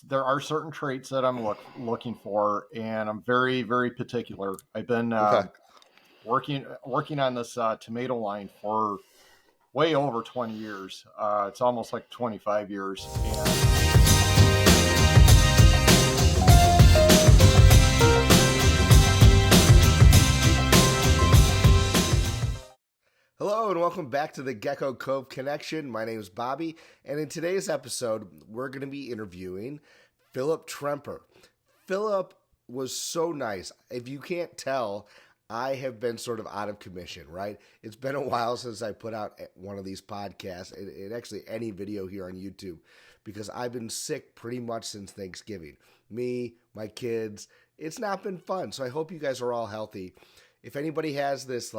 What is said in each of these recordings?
There are certain traits that I'm looking for, and I'm very, very particular. I've been Okay. working on this tomato line for way over 20 years. It's almost like 25 years. And Hello and welcome back to the Gecko Cove Connection. My name is Bobby, and in today's episode, we're going to be interviewing Philip Tremper. Philip was so nice. If you can't tell, I have been sort of out of commission, right? It's been a while since I put out one of these podcasts, and actually any video here on YouTube, because I've been sick pretty much since Thanksgiving. Me, my kids, it's not been fun. So I hope you guys are all healthy. If anybody has this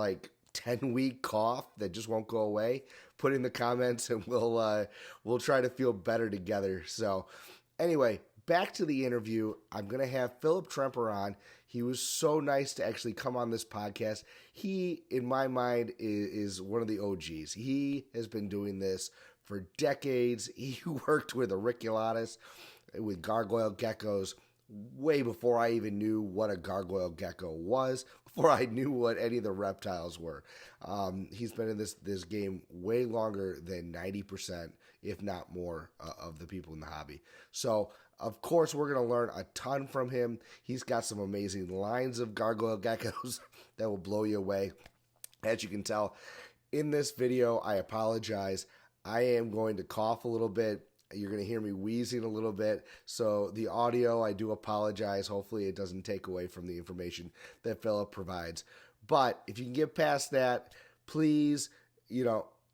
10-week cough that just won't go away, put in the comments and we'll try to feel better together. So anyway, back to the interview. I'm going to have Philip Tremper on. He was so nice to actually come on this podcast. He, in my mind, is one of the OGs. He has been doing this for decades. He worked with auriculatus, with gargoyle geckos, way before I even knew what a gargoyle gecko was, before I knew what any of the reptiles were. He's been in this game way longer than 90%, if not more, of the people in the hobby. So, of course, we're going to learn a ton from him. He's got some amazing lines of gargoyle geckos that will blow you away. As you can tell, in this video, I apologize. I am going to cough a little bit. You're going to hear me wheezing a little bit. So the audio, I do apologize. Hopefully it doesn't take away from the information that Philip provides. But if you can get past that, please,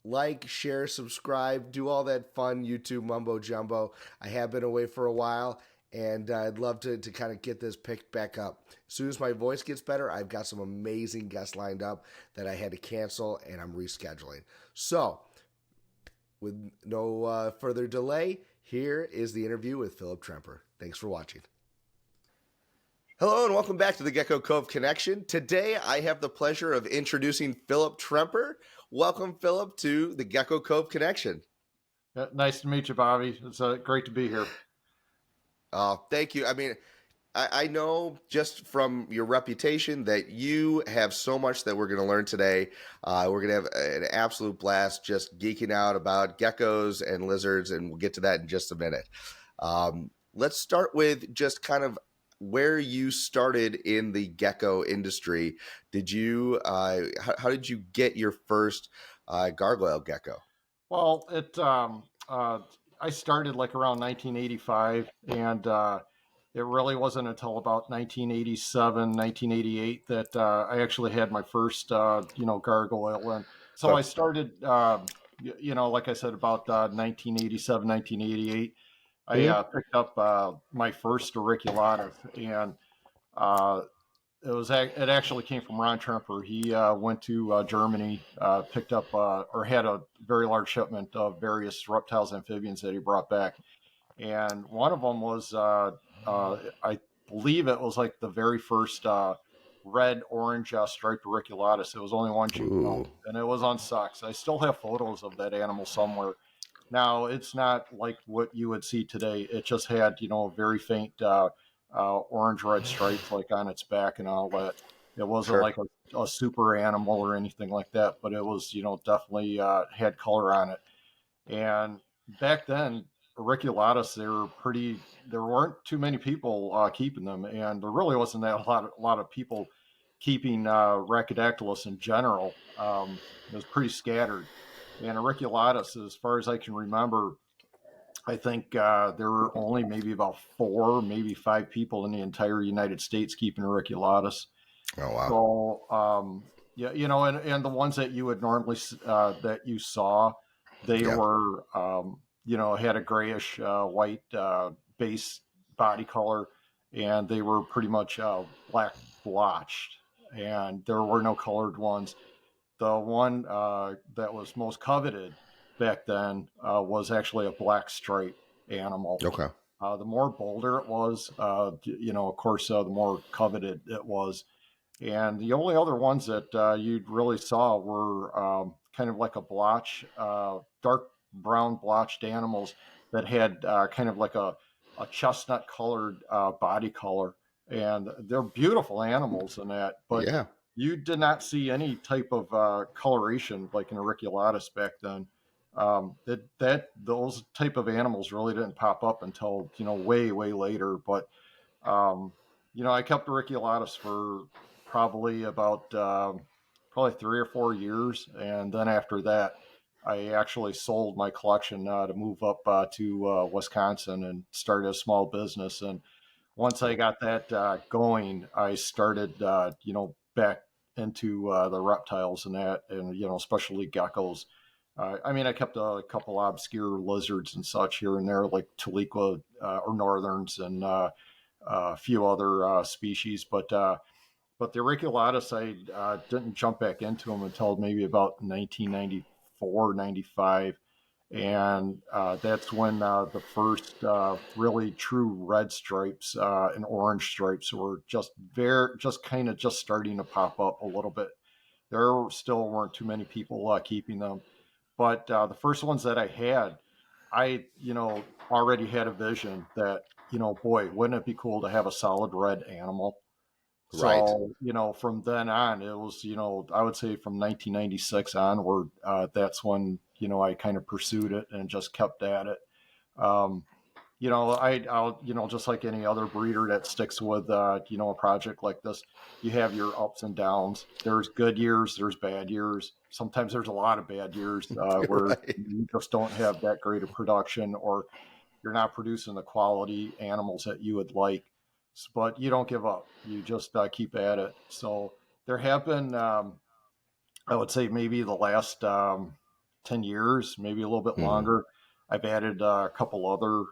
like, share, subscribe, do all that fun YouTube mumbo jumbo. I have been away for a while, and I'd love to kind of get this picked back up. As soon as my voice gets better, I've got some amazing guests lined up that I had to cancel, and I'm rescheduling. So, with no further delay, here is the interview with Philip Tremper. Thanks for watching. Hello and welcome back to the Gecko Cove Connection. Today I have the pleasure of introducing Philip Tremper. Welcome, Philip, to the Gecko Cove Connection. Nice to meet you, Bobby. It's great to be here. Thank you. I know just from your reputation that you have so much that we're going to learn today. We're going to have an absolute blast just geeking out about geckos and lizards, and we'll get to that in just a minute. Let's start with just kind of where you started in the gecko industry. Did you? How did you get your first gargoyle gecko? Well, I started like around 1985, and it really wasn't until about 1987, 1988 that I actually had my first, gargoyle. And so I started, like I said, about 1987, 1988. I picked up my first auriculatus, and it actually came from Ron Tremper. He went to Germany, picked up or had a very large shipment of various reptiles, amphibians that he brought back, and one of them was I believe it was like the very first red orange striped auriculatus. It was only one juvenile, and it was on sucks. I still have photos of that animal somewhere. Now it's not like what you would see today. It just had very faint orange red stripes like on its back and all that. It wasn't like a super animal or anything like that, but it was definitely had color on it. And back then, auriculatus, there weren't too many people keeping them, and there really wasn't a lot of people keeping Rhacodactylus in general. It was pretty scattered. And auriculatus, as far as I can remember, I think there were only maybe about 4, maybe 5 people in the entire United States keeping auriculatus. Oh, wow. So, and the ones that you would normally that you saw, they were, had a grayish white base body color, and they were pretty much black blotched, and there were no colored ones. The one that was most coveted back then was actually a black stripe animal. Okay. The more bolder it was, of course, the more coveted it was. And the only other ones that you'd really saw were kind of like a blotch, dark brown blotched animals that had kind of like a chestnut colored body color, and they're beautiful animals in that. But Yeah. you did not see any type of coloration like an auriculatus back then. That those type of animals really didn't pop up until way later. But um, I kept auriculatus for probably about probably 3 or 4 years, and then after that, I actually sold my collection to move up to Wisconsin and start a small business. And once I got that going, I started back into the reptiles and that, and especially geckos. I mean, I kept a couple obscure lizards and such here and there, like Taliqua or northerns, and a few other species. But the auriculatus, I didn't jump back into them until maybe about 1994, 95. And that's when the first really true red stripes and orange stripes were just kind of just starting to pop up a little bit. There still weren't too many people keeping them, but the first ones that I had, I already had a vision that boy, wouldn't it be cool to have a solid red animal. Right. So, from then on, it was, I would say from 1996 onward, that's when, I kind of pursued it and just kept at it. Um, I'll, just like any other breeder that sticks with, a project like this, you have your ups and downs. There's good years, there's bad years. Sometimes there's a lot of bad years where Right. you just don't have that great of production, or you're not producing the quality animals that you would like. But you don't give up. You just keep at it. So there have been, I would say, maybe the last 10 years, maybe a little bit Hmm. longer. I've added a couple other,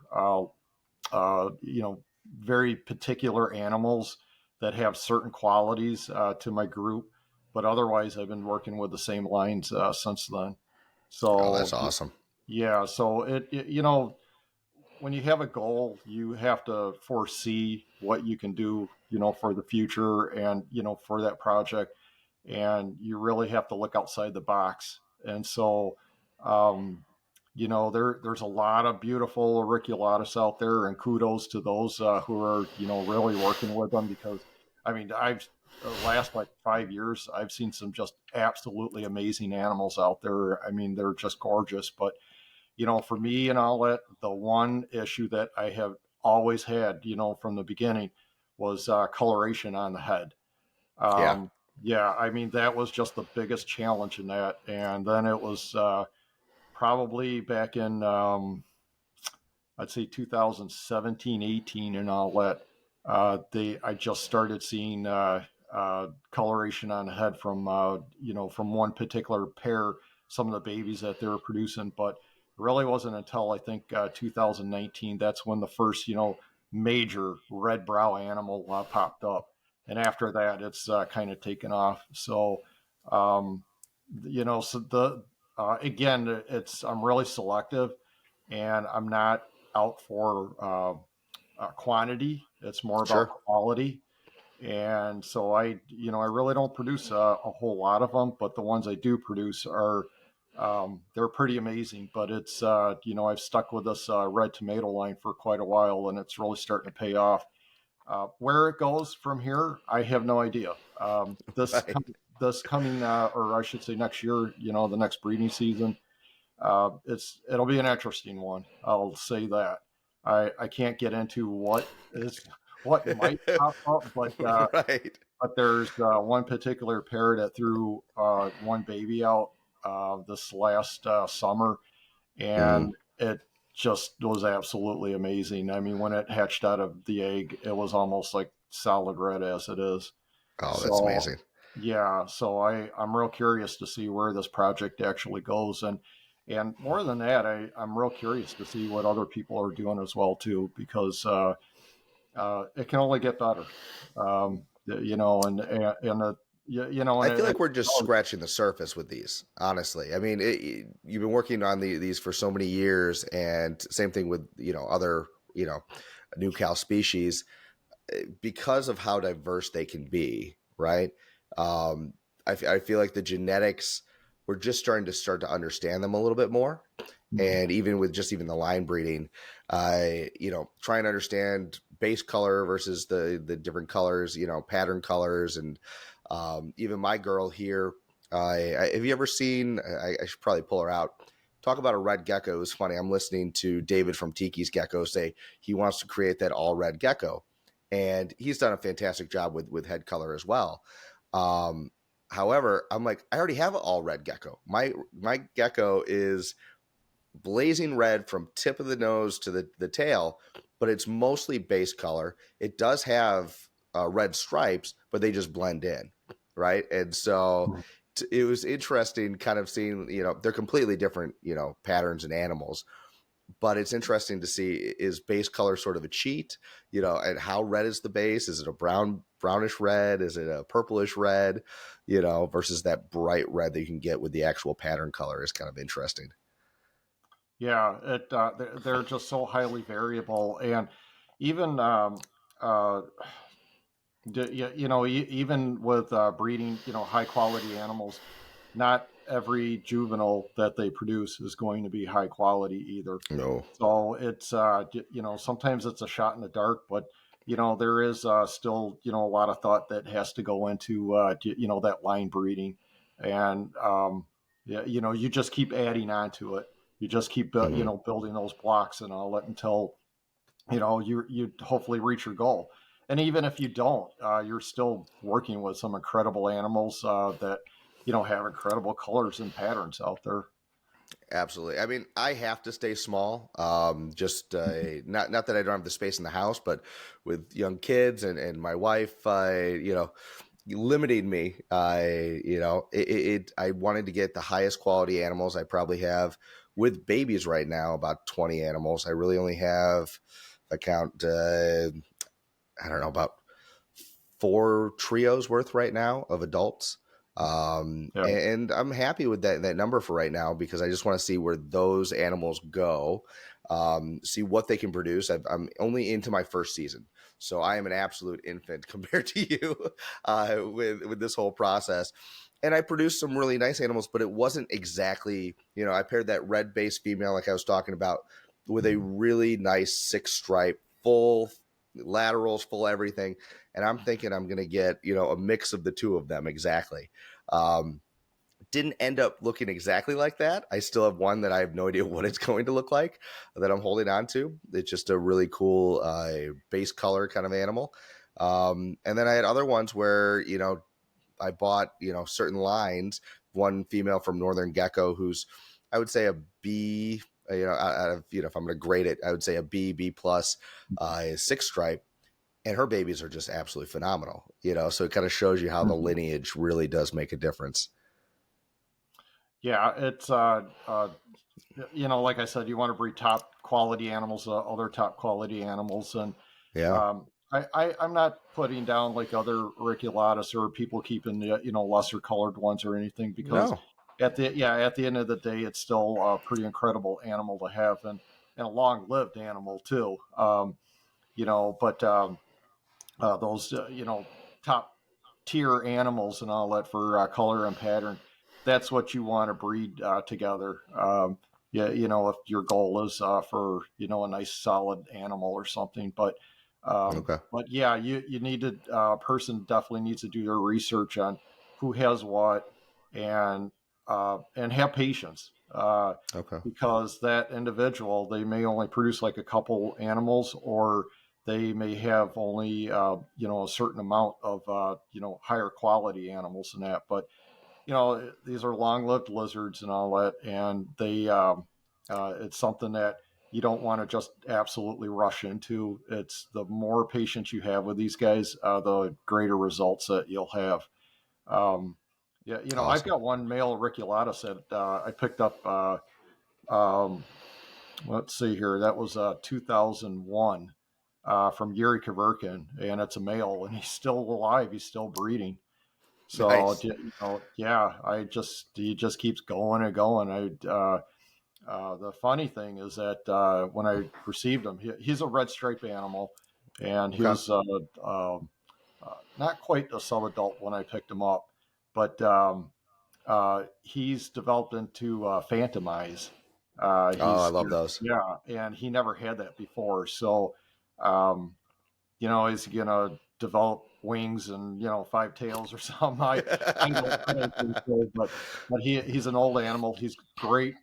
very particular animals that have certain qualities to my group. But otherwise, I've been working with the same lines since then. Oh, that's So, awesome. yeah, so when you have a goal, you have to foresee what you can do, for the future and, for that project. And you really have to look outside the box. And so, um, there's a lot of beautiful auriculatus out there, and kudos to those who are, really working with them, because, I mean, I've the last like 5 years, I've seen some just absolutely amazing animals out there. I mean, they're just gorgeous. But for me and all that, the one issue that I have always had, from the beginning, was coloration on the head. Yeah. Um, yeah, I mean, that was just the biggest challenge in that. And then it was probably back in, I'd say 2017, 18, and all that. I just started seeing coloration on the head from, from one particular pair, some of the babies that they were producing. But it really wasn't until I think 2019, that's when the first, major red brow animal popped up. And after that, it's kind of taken off. So, um, so again, I'm really selective, and I'm not out for quantity. It's more about Sure. quality. And so I really don't produce a whole lot of them, but the ones I do produce are, they're pretty amazing. But it's, I've stuck with this red tomato line for quite a while, and it's really starting to pay off. Where it goes from here, I have no idea. Right. This coming, or I should say next year, the next breeding season, it'll be an interesting one. I'll say that. I can't get into what might pop up, Right. but there's one particular pair that threw one baby out this last summer, Hmm. and it just was absolutely amazing. I mean, when it hatched out of the egg, it was almost like solid red as it is. Oh, that's So amazing. yeah, so I'm real curious to see where this project actually goes, and more than that, I'm real curious to see what other people are doing as well too, because it can only get better. I feel And like we're just scratching the surface with these, honestly. I mean, you've been working on these for so many years, and same thing with other new cow species, because of how diverse they can be, right? Um, I feel like the genetics we're just start to understand them a little bit more. And even with just even the line breeding, trying to understand base color versus the different colors, pattern colors, and even my girl here. Have you ever seen? I should probably pull her out. Talk about a red gecko. It was funny. I'm listening to David from Tiki's Gecko say he wants to create that all red gecko, and he's done a fantastic job with head color as well. Um, However, I'm like, I already have an all red gecko. My gecko is blazing red from tip of the nose to the tail, but it's mostly base color. It does have red stripes, but they just blend in, right? And so it was interesting kind of seeing, they're completely different, patterns and animals, but it's interesting to see, is base color sort of a cheat, and how red is the base? Is it a brownish red? Is it a purplish red, versus that bright red that you can get with the actual pattern color is kind of interesting. Yeah, they're just so highly variable, and even even with breeding, high quality animals, not every juvenile that they produce is going to be high quality either. No. So it's sometimes it's a shot in the dark, but there is still a lot of thought that has to go into that line breeding, and yeah, you just keep adding on to it. You just keep Mm-hmm. building those blocks and all that until you hopefully reach your goal. And even if you don't, you're still working with some incredible animals that have incredible colors and patterns out there. Absolutely. I mean, I have to stay small. Just not that I don't have the space in the house, but with young kids and my wife, limiting me. I wanted to get the highest quality animals. I probably have with babies right now about 20 animals. I really only have, if I count, I don't know, about 4 trios worth right now of adults. Yeah. And I'm happy with that number for right now, because I just want to see where those animals go, see what they can produce. I'm only into my first season, so I am an absolute infant compared to you with this whole process. And I produced some really nice animals, but it wasn't exactly, I paired that red base female like I was talking about with a really nice 6 stripe, full laterals, full everything, and I'm thinking I'm going to get, a mix of the two of them exactly. Um, didn't end up looking exactly like that. I still have one that I have no idea what it's going to look like that I'm holding on to. It's just a really cool base color kind of animal. And then I had other ones where, I bought, certain lines, one female from Northern Gecko, who's, I would say a B, out of, if I'm going to grade it, I would say a B plus, 6 stripe, and her babies are just absolutely phenomenal, so it kind of shows you how the Mhm. lineage really does make a difference. Yeah, it's like I said, you want to breed top quality animals, other top quality animals, and Yeah. um, I'm not putting down like other auriculatus or people keeping the lesser colored ones or anything, because No. at the end of the day, it's still a pretty incredible animal to have, and a long lived animal too. But those top tier animals and all that for color and pattern, that's what you want to breed together. Yeah, if your goal is for a nice solid animal or something, Okay. but yeah, you need to person definitely needs to do their research on who has what, and have patience, Okay. because that individual, they may only produce like a couple animals, or they may have only a certain amount of higher quality animals than that. But these are long-lived lizards and all that, and they it's something that you don't want to just absolutely rush into. It's the more patience you have with these guys, the greater results that you'll have. Um, yeah, I've Awesome. got one male auriculatus that I picked up. Um, let's see here. That was 2001 from Yuri Kaverkin, and it's a male, and he's still alive. He's still breeding. So Nice. yeah, he just keeps going and going. The funny thing is that when I received him, he's a red stripe animal, and he Okay. was not quite a sub adult when I picked him up, but he's developed into Phantom Eyes. Oh, I He's love those. yeah, and he never had that before. So, um, is he gonna develop wings and five tails or something? I don't think so. But he's an old animal. He's great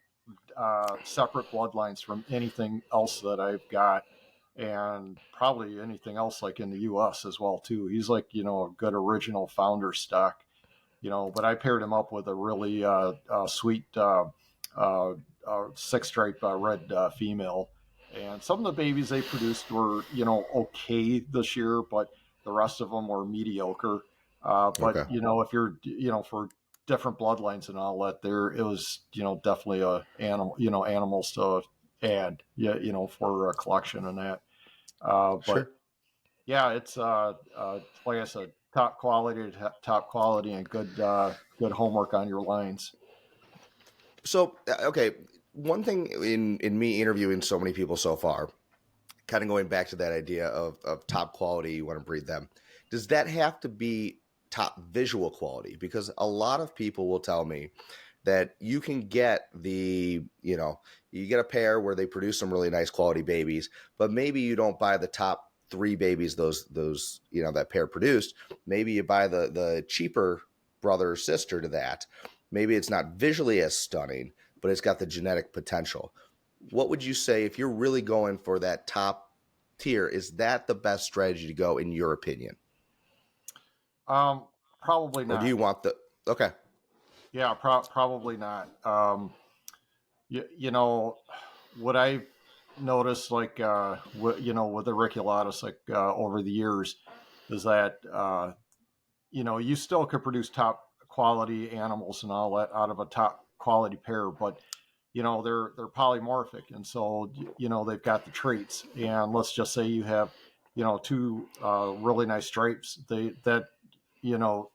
separate bloodlines from anything else that I've got, and probably anything else like in the U.S. as well too. He's like a good original founder stock. But I paired him up with a really sweet uh, six stripe red female. And some of the babies they produced were, okay this year, but the rest of them were mediocre. But Okay, if you're, for different bloodlines and all that, it was, definitely a animal, animals to add, yeah, for a collection and that. But sure. yeah, it's like I said, top quality, and good homework on your lines. So, okay, one thing in me interviewing so many people so far, kind of going back to that idea of top quality, you want to breed them. Does that have to be top visual quality? Because a lot of people will tell me that you can get you get a pair where they produce some really nice quality babies, but maybe you don't buy the top three babies those that pair produced. Maybe you buy the cheaper brother or sister to that. Maybe it's not visually as stunning, but it's got the genetic potential. What would you say if you're really going for that top tier? Is that the best strategy to go in your opinion, Um, Probably or do not. you want the okay? Yeah, probably not. What I've noticed, like with the Riculatus, like over the years, is that you still could produce top quality animals and all that out of a top quality pair, but they're polymorphic, and so they've got the traits. And let's just say you have two really nice stripes. You know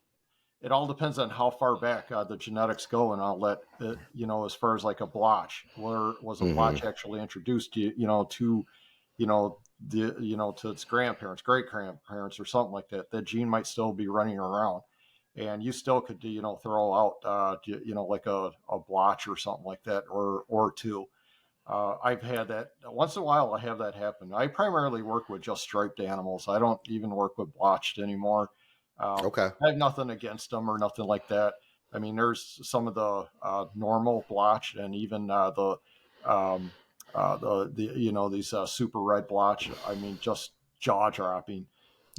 it all depends on how far back the genetics go and all that. As far as like a blotch, where was a Mm-hmm. blotch actually introduced to to its grandparents, great grandparents, or something like that? That gene might still be running around, and you still could throw out like a blotch or something like that, or two. I've had that once in a while. I have that happen. I primarily work with just striped animals. I don't even work with blotched anymore. Okay. I have nothing against them or nothing like that. I mean, there's some of the normal blotched, and even um, these super red blotch. I mean, just jaw dropping.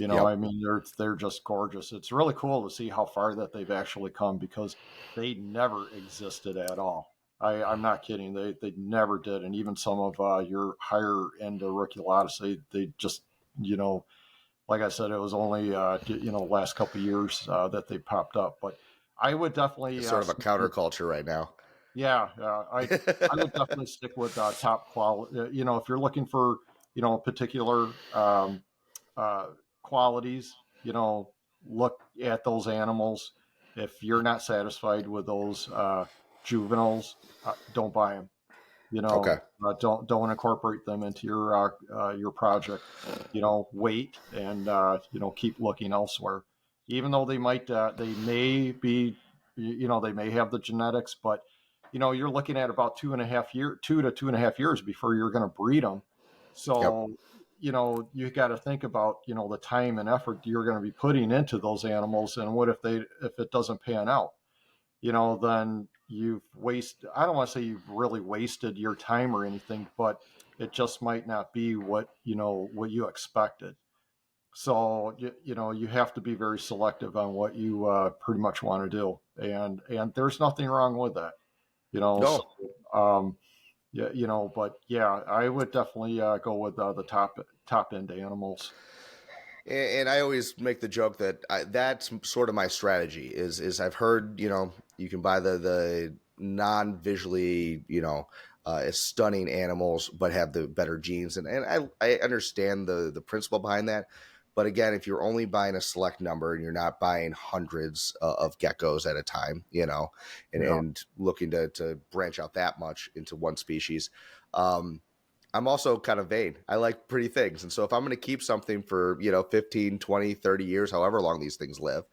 I Yep. mean, they're just gorgeous. It's really cool to see how far that they've actually come, because they never existed at all. I'm not kidding. They never did, and even some of your higher end auriculatus, they just you know like I said, it was only last couple of years that they popped up. But I would definitely It's sort of a stick with, counterculture right now. yeah, I would definitely stick with top quality. If you're looking for particular uh, qualities, look at those animals. If you're not satisfied with those juveniles, don't buy them. Okay. Don't incorporate them into your project. Wait and keep looking elsewhere. Even though they may be, they may have the genetics, but you're looking at about 2 to 2.5 years before you're going to breed them. Yep. So you got to think about the time and effort you're going to be putting into those animals, and what if it doesn't pan out? Then I don't want to say you've really wasted your time or anything, but it just might not be what you expected. So you have to be very selective on what you pretty much want to do, and there's nothing wrong with that. So No. um, yeah, but yeah, I would definitely go with the top end animals. And I always make the joke that that's sort of my strategy. Is I've heard you can buy the non visually stunning animals, but have the better genes, and I understand the principle behind that. But again, if you're only buying a select number and you're not buying hundreds of geckos at a time, Yeah. and looking to branch out that much into one species, um, I'm also kind of vain. I like pretty things. And so if I'm going to keep something for, 15, 20, 30 years, however long these things live,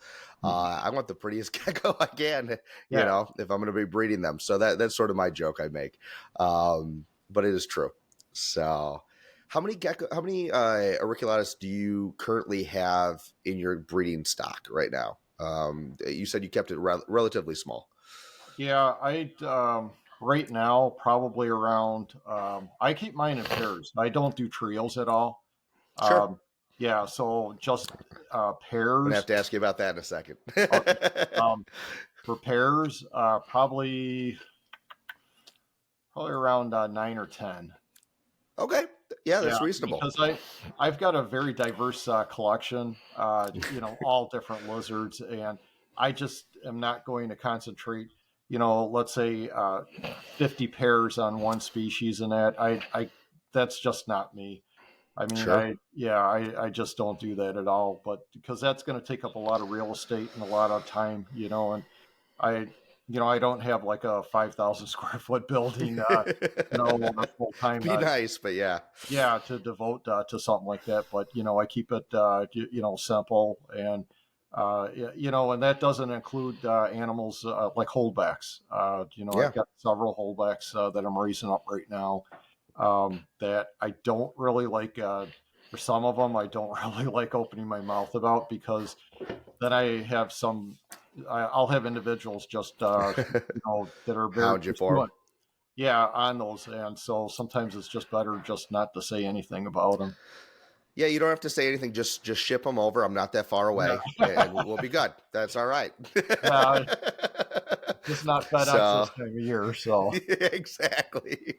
Mhm. I want the prettiest gecko I can, Yeah. if I'm going to be breeding them. So that's sort of my joke I make. But it is true. So how many auriculatus do you currently have in your breeding stock right now? You said you kept it relatively small. Yeah, right now probably around. I keep mine in pairs. I don't do trios at all. Sure. Um, yeah, so just I'm going to have pairs. to ask you about that in a second. Okay. Um, for pairs, probably around 9 or 10. Okay. Yeah, Yeah, that's reasonable. because I've got a very diverse collection. All different lizards, and I just am not going to concentrate. Let's say 50 pairs on one species, and I that's just not me. I mean, Sure. I just don't do that at all. But because that's going to take up a lot of real estate and a lot of time, and I, I don't have like a 5,000 square foot building, or full time, Be nice, but yeah. yeah, to devote to something like that. But I keep it, simple, and and that doesn't include animals like holdbacks. Yeah. I've got several holdbacks that I'm raising up right now that I don't really like. For some of them, I don't really like opening my mouth about because then I have I'll have individuals just that are very Hound you for them. pursuant, yeah, on those, and so sometimes it's just better just not to say anything about them. Yeah, you don't have to say anything. Just ship them over. I'm not that far away, Yeah, and we'll be good. That's all right. yeah, just not FedEx So this time of year. So exactly.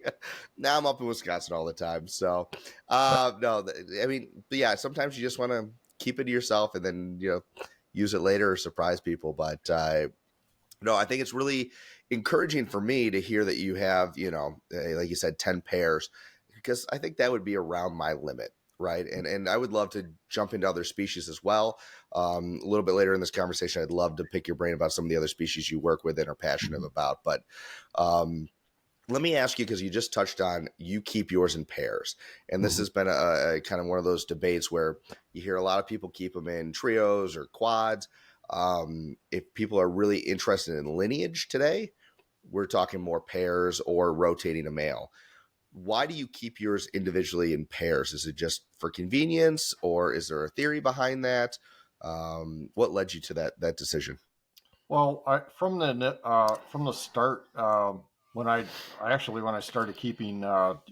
Now I'm up in Wisconsin all the time. So no, I mean, but yeah, sometimes you just want to keep it to yourself and then use it later or surprise people. But no, I think it's really encouraging for me to hear that you have, like you said, 10 pairs, because I think that would be around my limit. Right. And I would love to jump into other species as well. A little bit later in this conversation, I'd love to pick your brain about some of the other species you work with and are passionate mhm, about. But um, let me ask you, because you just touched on you keep yours in pairs. And this mhm. has been a kind of one of those debates where you hear a lot of people keep them in trios or quads. If people are really interested in lineage today, we're talking more pairs or rotating a male. Why do you keep yours individually in pairs? Is it just for convenience, or is there a theory behind that? What led you to that decision? Well, from the start, when when I started keeping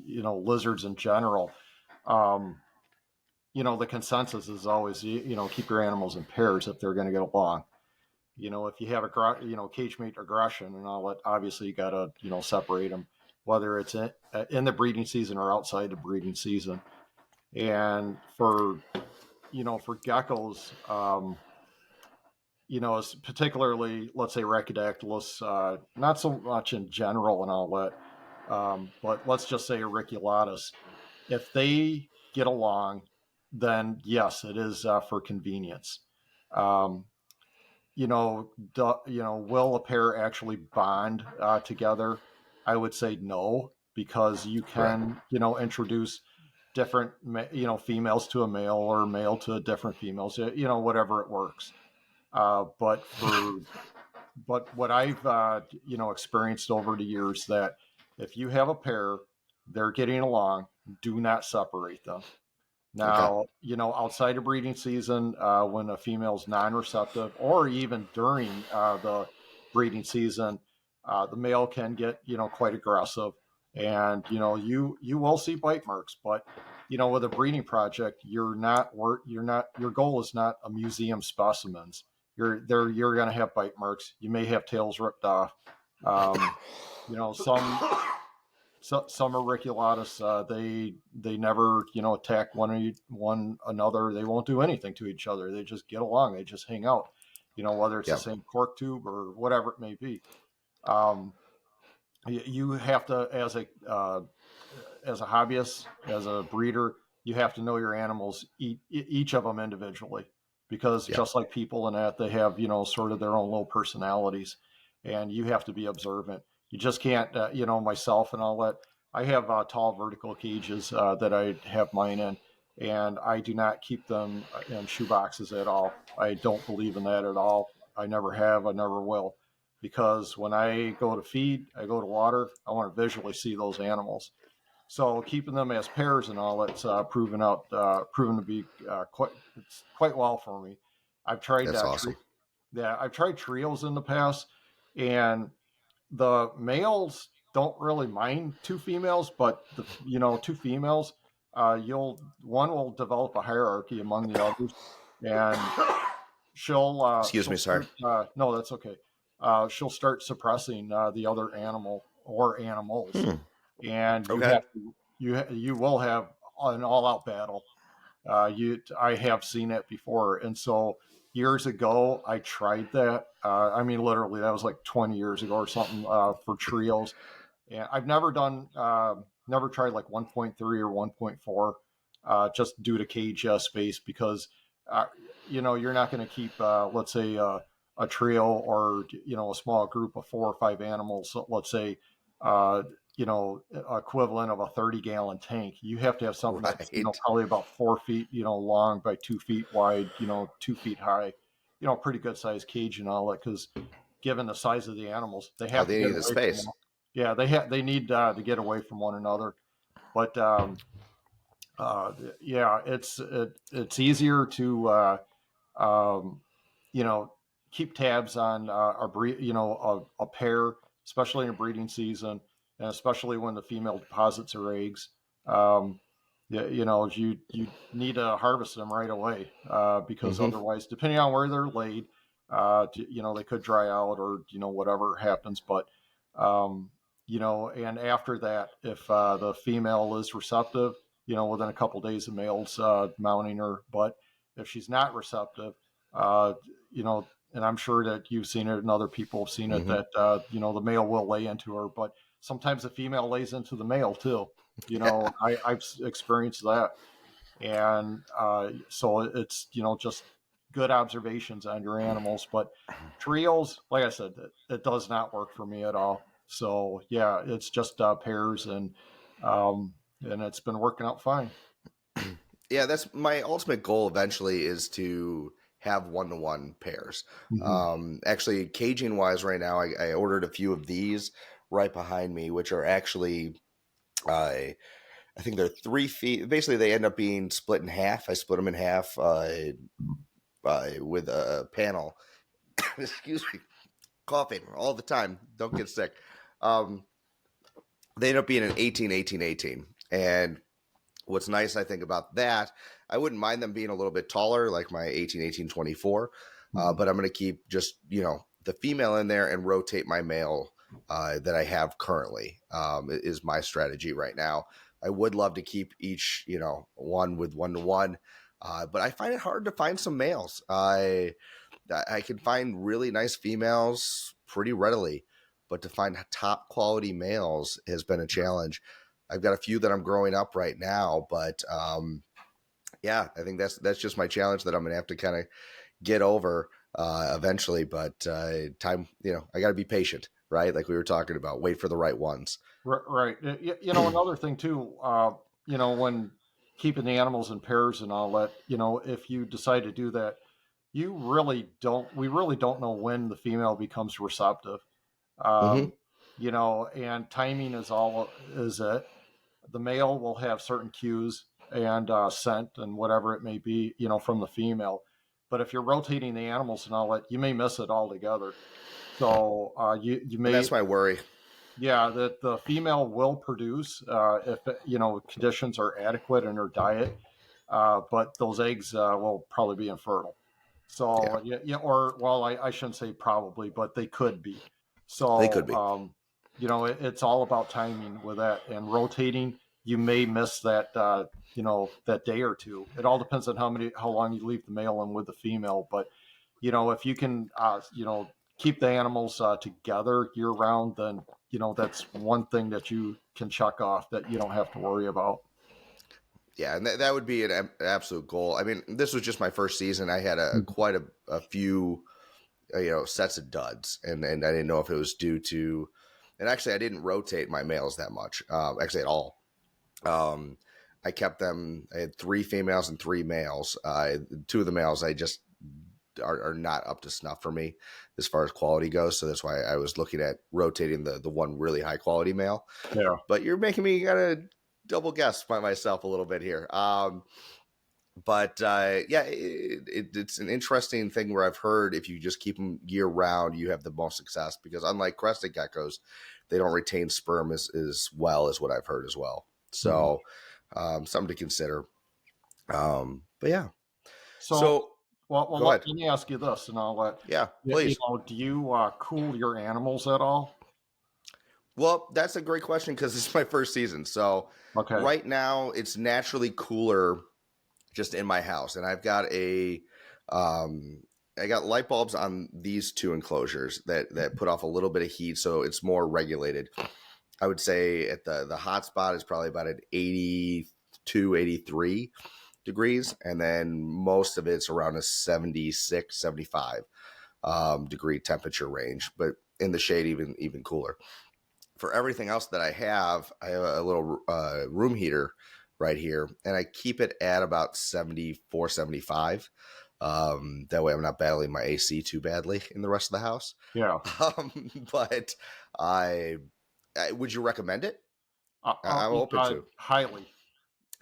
lizards in general, um, the consensus is always keep your animals in pairs if they're going to get along. If you have cage mate aggression and all that, obviously you got to separate them, whether it's in the breeding season or outside the breeding season. And for geckos, particularly, let's say Rhacodactylus, not so much in general and all that, but let's just say Auriculatus. If they get along, then yes, it is for convenience. Um, will a pair actually bond together? I would say no, because you Right. can, introduce different, females to a male or male to different females, whatever it works. But what I've experienced over the years that if you have a pair, they're getting along, do not separate them. Okay. Now, outside of breeding season, when a female's non-receptive, or even during the breeding season, the male can get quite aggressive, and you will see bite marks. But with a breeding project, your goal is not a museum specimens. You're going to have bite marks. You may have tails ripped off. Um, some some auriculatus, they never attack one another. They won't do anything to each other. They just get along. They just hang out. Whether it's the Yeah. same cork tube or whatever it may be. Um, you have to, as a hobbyist, as a breeder, you have to know your animals, each of them individually, because Yeah. just like people and that, they have sort of their own little personalities, and you have to be observant. You just can't, myself and all that. I have tall vertical cages that I have mine in, and I do not keep them in shoe boxes at all. I don't believe in that at all. I never have. I never will, because when I go to feed, I go to water. I want to visually see those animals. So keeping them as pairs and all, it's proven to be quite well for me. I've tried That's awesome. yeah, I've tried trios in the past, and the males don't really mind two females, but two females, you'll one will develop a hierarchy among the others, and Excuse she'll me, sorry. start. No, that's okay. She'll start suppressing the other animal or animals, Hmm. and Okay. you will have an all out battle. I have seen it before, and so years ago I tried that. I mean, literally, that was like 20 years ago or something for trios, and I've never tried like 1.3 or 1.4, just due to cage space because uh, you're not going to keep let's say a trio or a small group of 4 or 5 animals. So let's say uh, equivalent of a 30-gallon tank. You have to have something that's Right. probably about 4 feet long by 2 feet wide, 2 feet high, pretty good sized cage and all that, because given the size of the animals, they Oh, have to they get need the away from space. one. Yeah, they need to get away from one another. But uh, yeah, it's easier to um, you know keep tabs on a pair, especially in breeding season, and especially when the female deposits her eggs. Um, you need to harvest them right away because Hmm. otherwise, depending on where they're laid, they could dry out or whatever happens. But and after that, if the female is receptive, within a couple days, the male's mounting her. But if she's not receptive, uh, and I'm sure that you've seen it and other people have seen it, Hmm. that the male will lay into her, but sometimes the female lays into the male too. I've experienced that, and so it's just good observations on your animals. But trios, like I said, it does not work for me at all. So yeah, it's just pairs, and it's been working out fine. Yeah, that's my ultimate goal eventually is to have one-to-one pairs. Hmm. Actually, caging wise, right now, I ordered a few of these right behind me, which are actually, I think they're 3 feet. Basically, they end up being split in half. I split them in half with a panel. Excuse me, coughing all the time. Don't get sick. Um, they end up being an 18, 18, 18. And what's nice, I think, about that, I wouldn't mind them being a little bit taller, like my 18, 18, 24. Hmm. But I'm going to keep just, the female in there and rotate my male that I have currently is my strategy right now. I would love to keep each, one with one-to-one. But I find it hard to find some males. I can find really nice females pretty readily, but to find top quality males has been a challenge. I've got a few that I'm growing up right now, but yeah, I think that's just my challenge that I'm gonna have to kind of get over eventually. But time, I got to be patient, right? Like we were talking about, wait for the right ones. Right. Another thing too, when keeping the animals in pairs and all that, if you decide to do that, we really don't know when the female becomes receptive. Hmm. Um, and timing is it. The male will have certain cues and scent and whatever it may be, from the female. But if you're rotating the animals and all that, you may miss it altogether. So you And may that's my worry. yeah, that the female will produce if conditions are adequate in her diet, but those eggs will probably be infertile. Yeah, So yeah, or well, I shouldn't say probably, but they could be. they could So be. it's all about timing with that and rotating. You may miss that that day or two. It all depends on how long you leave the male in with the female, but if you can keep the animals together year round, then that's one thing that you can check off that you don't have to worry about. Yeah, and that would be an absolute goal. I mean, this was just my first season. I had quite a few sets of duds, and I didn't know if it was due to And actually, I didn't rotate my males that much, actually at all. Um, I kept them. I had 3 females and 3 males. 2 of the males I just are not up to snuff for me as far as quality goes. So that's why I was looking at rotating the one really high quality male. Yeah. But you're making me gotta double guess by myself a little bit here. But yeah, it's an interesting thing where I've heard if you just keep them year round, you have the most success, because unlike crested geckos, they don't retain sperm as well as what I've heard as well. Mhm. So something to consider. But yeah, So, so well, go let ahead. me ask you this, and I'll let Yeah, please. do you cool your animals at all? Well, that's a great question because this is my first season. So Okay. right now it's naturally cooler just in my house, and um, I got light bulbs on these 2 enclosures that put off a little bit of heat, so it's more regulated. I would say at the hot spot is probably about at 82, 83 degrees, and then most of it's around a 76, 75 degree temperature range, but in the shade even cooler. For everything else that I have a little room heater right here, and I keep it at about 74, 75. That way I'm not battling my AC too badly in the rest of the house. Yeah. But I would you recommend it? I'm Yeah, open to. highly,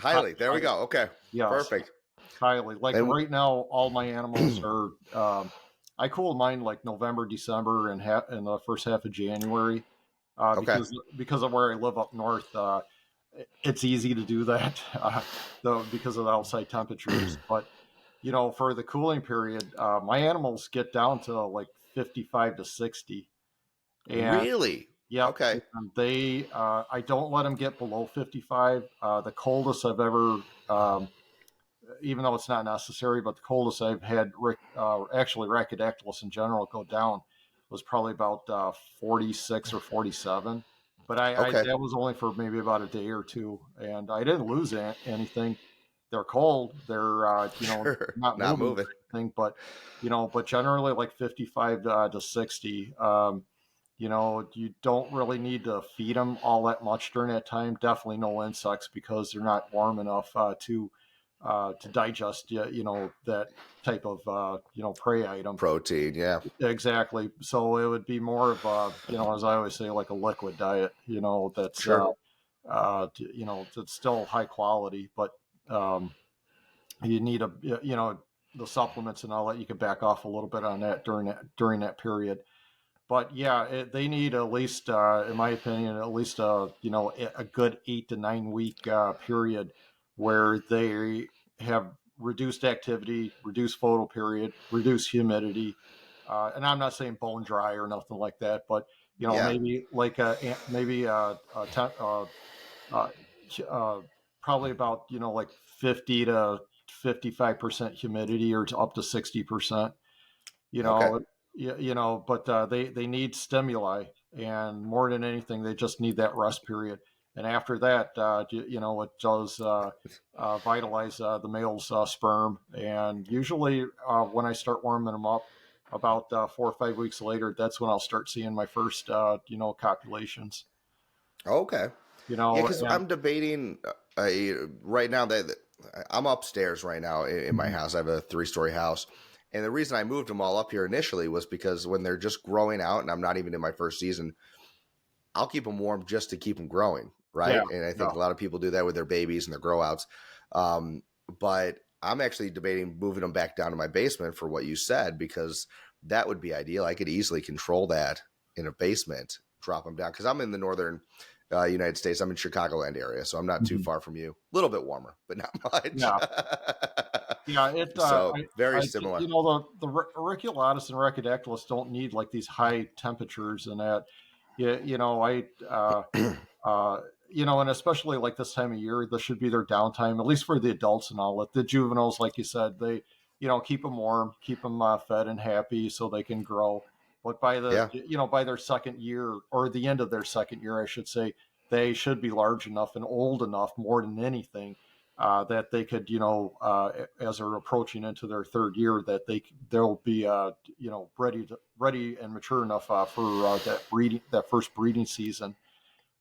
Highly. There we highly, go. Okay. yes, Perfect. highly. Like And right now, all my animals are. I cool mine like November, December, and the first half of January, okay. because of where I live up north. It's easy to do that, though, because of the outside temperatures. But for the cooling period, my animals get down to like 55 to 60, and Really? yep, Okay. and I don't let them get below 55. The coldest I've ever, um, even though it's not necessary, but the coldest I've had, actually Rhacodactylus in general, go down was probably about 46 or 47. But Okay. that was only for maybe about a day or two, and I didn't lose anything. They're cold. They're Sure. not Not moving or moving. anything, but but generally like 55 to 60. You don't really need to feed them all that much during that time. Definitely no insects because they're not warm enough to digest that type of prey item. Protein. Yeah. Exactly. So it would be more of as I always say, like a liquid diet. That's Sure. that's still high quality, but um, you need the supplements and all that. You can back off a little bit on that during that period. But yeah, they need at least, in my opinion, at least a good 8 to 9 week period where they have reduced activity, reduced photo period, reduced humidity, and I'm not saying bone dry or nothing like that, but Yeah. maybe like maybe uh, uh, probably about like 50 to 55% humidity or up to 60%. you Okay. know but they need stimuli, and more than anything they just need that rest period, and after that it does vitalize the male's sperm, and usually when I start warming them up about 4 or 5 weeks later, that's when I'll start seeing my first copulations. Okay. Yeah, because And I'm debating right now that I'm upstairs right now in my Mhm. house. I have a 3-story house. And the reason I moved them all up here initially was because when they're just growing out and I'm not even in my first season, I'll keep them warm just to keep them growing. Yeah, Right. And I yeah. think a lot of people do that with their babies and their grow outs. Um, but I'm actually debating moving them back down to my basement for what you said, because that would be ideal. I could easily control that in a basement, drop them down, because I'm in the northern United States. I'm in Chicagoland area, so I'm not too Mhm. far from you. A little bit warmer, but not much. Yeah. Yeah, it. So very I, similar. the auriculatus and rhacodactylus don't need like these high temperatures and that. Yeah, I, and especially like this time of year, this should be their downtime, at least for the adults and all. The juveniles, like you said, they, keep them warm, keep them fed and happy so they can grow. But Yeah. by their second year, or the end of their second year, I should say, they should be large enough and old enough more than anything that they could, as they're approaching into their third year, that they'll be, ready and mature enough for that first breeding season.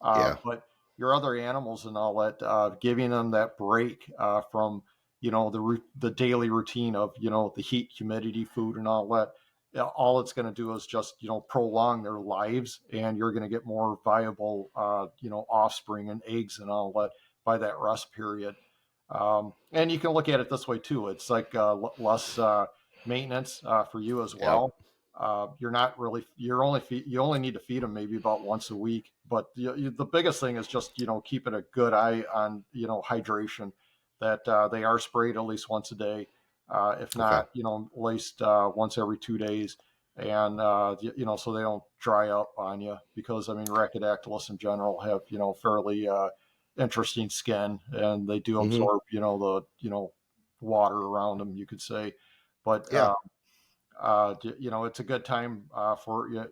Yeah. But your other animals and all that, giving them that break from the daily routine of the heat, humidity, food, and all that. All it's going to do is just prolong their lives, and you're going to get more viable offspring and eggs and all that by that rest period. And you can look at it this way too. It's like less maintenance for you as Yep. well. You're not really you only need to feed them maybe about once a week, but the biggest thing is just keeping a good eye on hydration, that they are sprayed at least once a day, if Okay. not at least once every 2 days, and so they don't dry up on you, because I mean Rhacodactylus in general have fairly interesting skin, and they do Hmm. absorb water around them, you could say. But Yeah. it's a good time for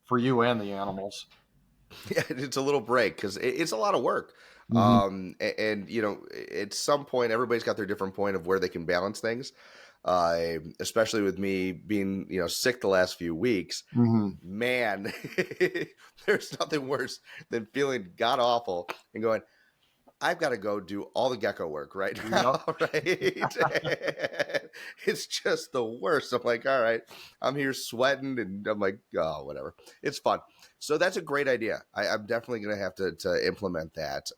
for you and the animals. Yeah, it's a little break because it's a lot of work. Hmm. And at some point, everybody's got their different point of where they can balance things. Especially with me being, sick the last few weeks, Hmm. man, there's nothing worse than feeling god awful and going, I've got to go do all the gecko work right Yep. now, right? It's just the worst. I'm like, all right, I'm here sweating, and I'm like, oh, whatever. It's fun. So that's a great idea. I'm definitely going to have to implement that.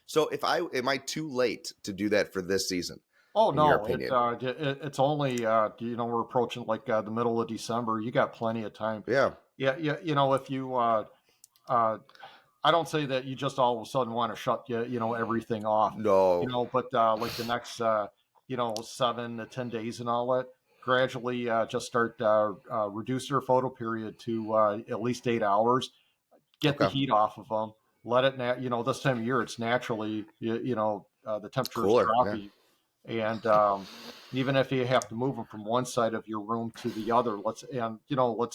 So am I too late to do that for this season, Oh in your no, opinion? it's only we're approaching like the middle of December. You got plenty of time. Yeah. Yeah, yeah. If you uh, I don't say that you just all of a sudden want to shut everything off, No. but like the next 7 to 10 days and all that, gradually just start reduce your photo period to at least 8 hours. Get the Okay. heat off of them. Let it this time of year it's naturally the temperature is Cooler. Yeah. dropping, and even if you have to move them from one side of your room to the other, let's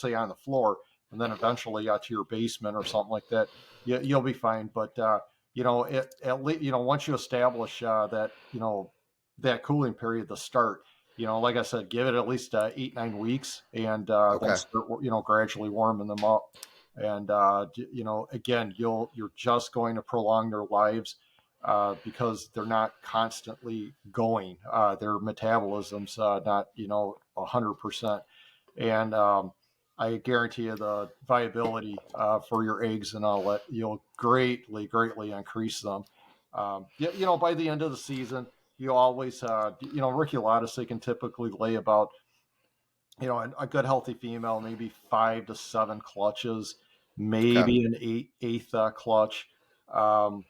say on the floor, and then eventually to your basement or something like that, you'll be fine. But at least once you establish that cooling period to start, like I said, give it at least 8 9 weeks, and then Okay. start gradually warming them up. And again, you're just going to prolong their lives because they're not constantly going. Their metabolism's not 100%, and I guarantee you the viability for your eggs and all that, you'll greatly increase them. By the end of the season, you always Riculatus, they can typically lay about a good healthy female, maybe 5 to 7 clutches, Okay. maybe an eighth clutch. Um,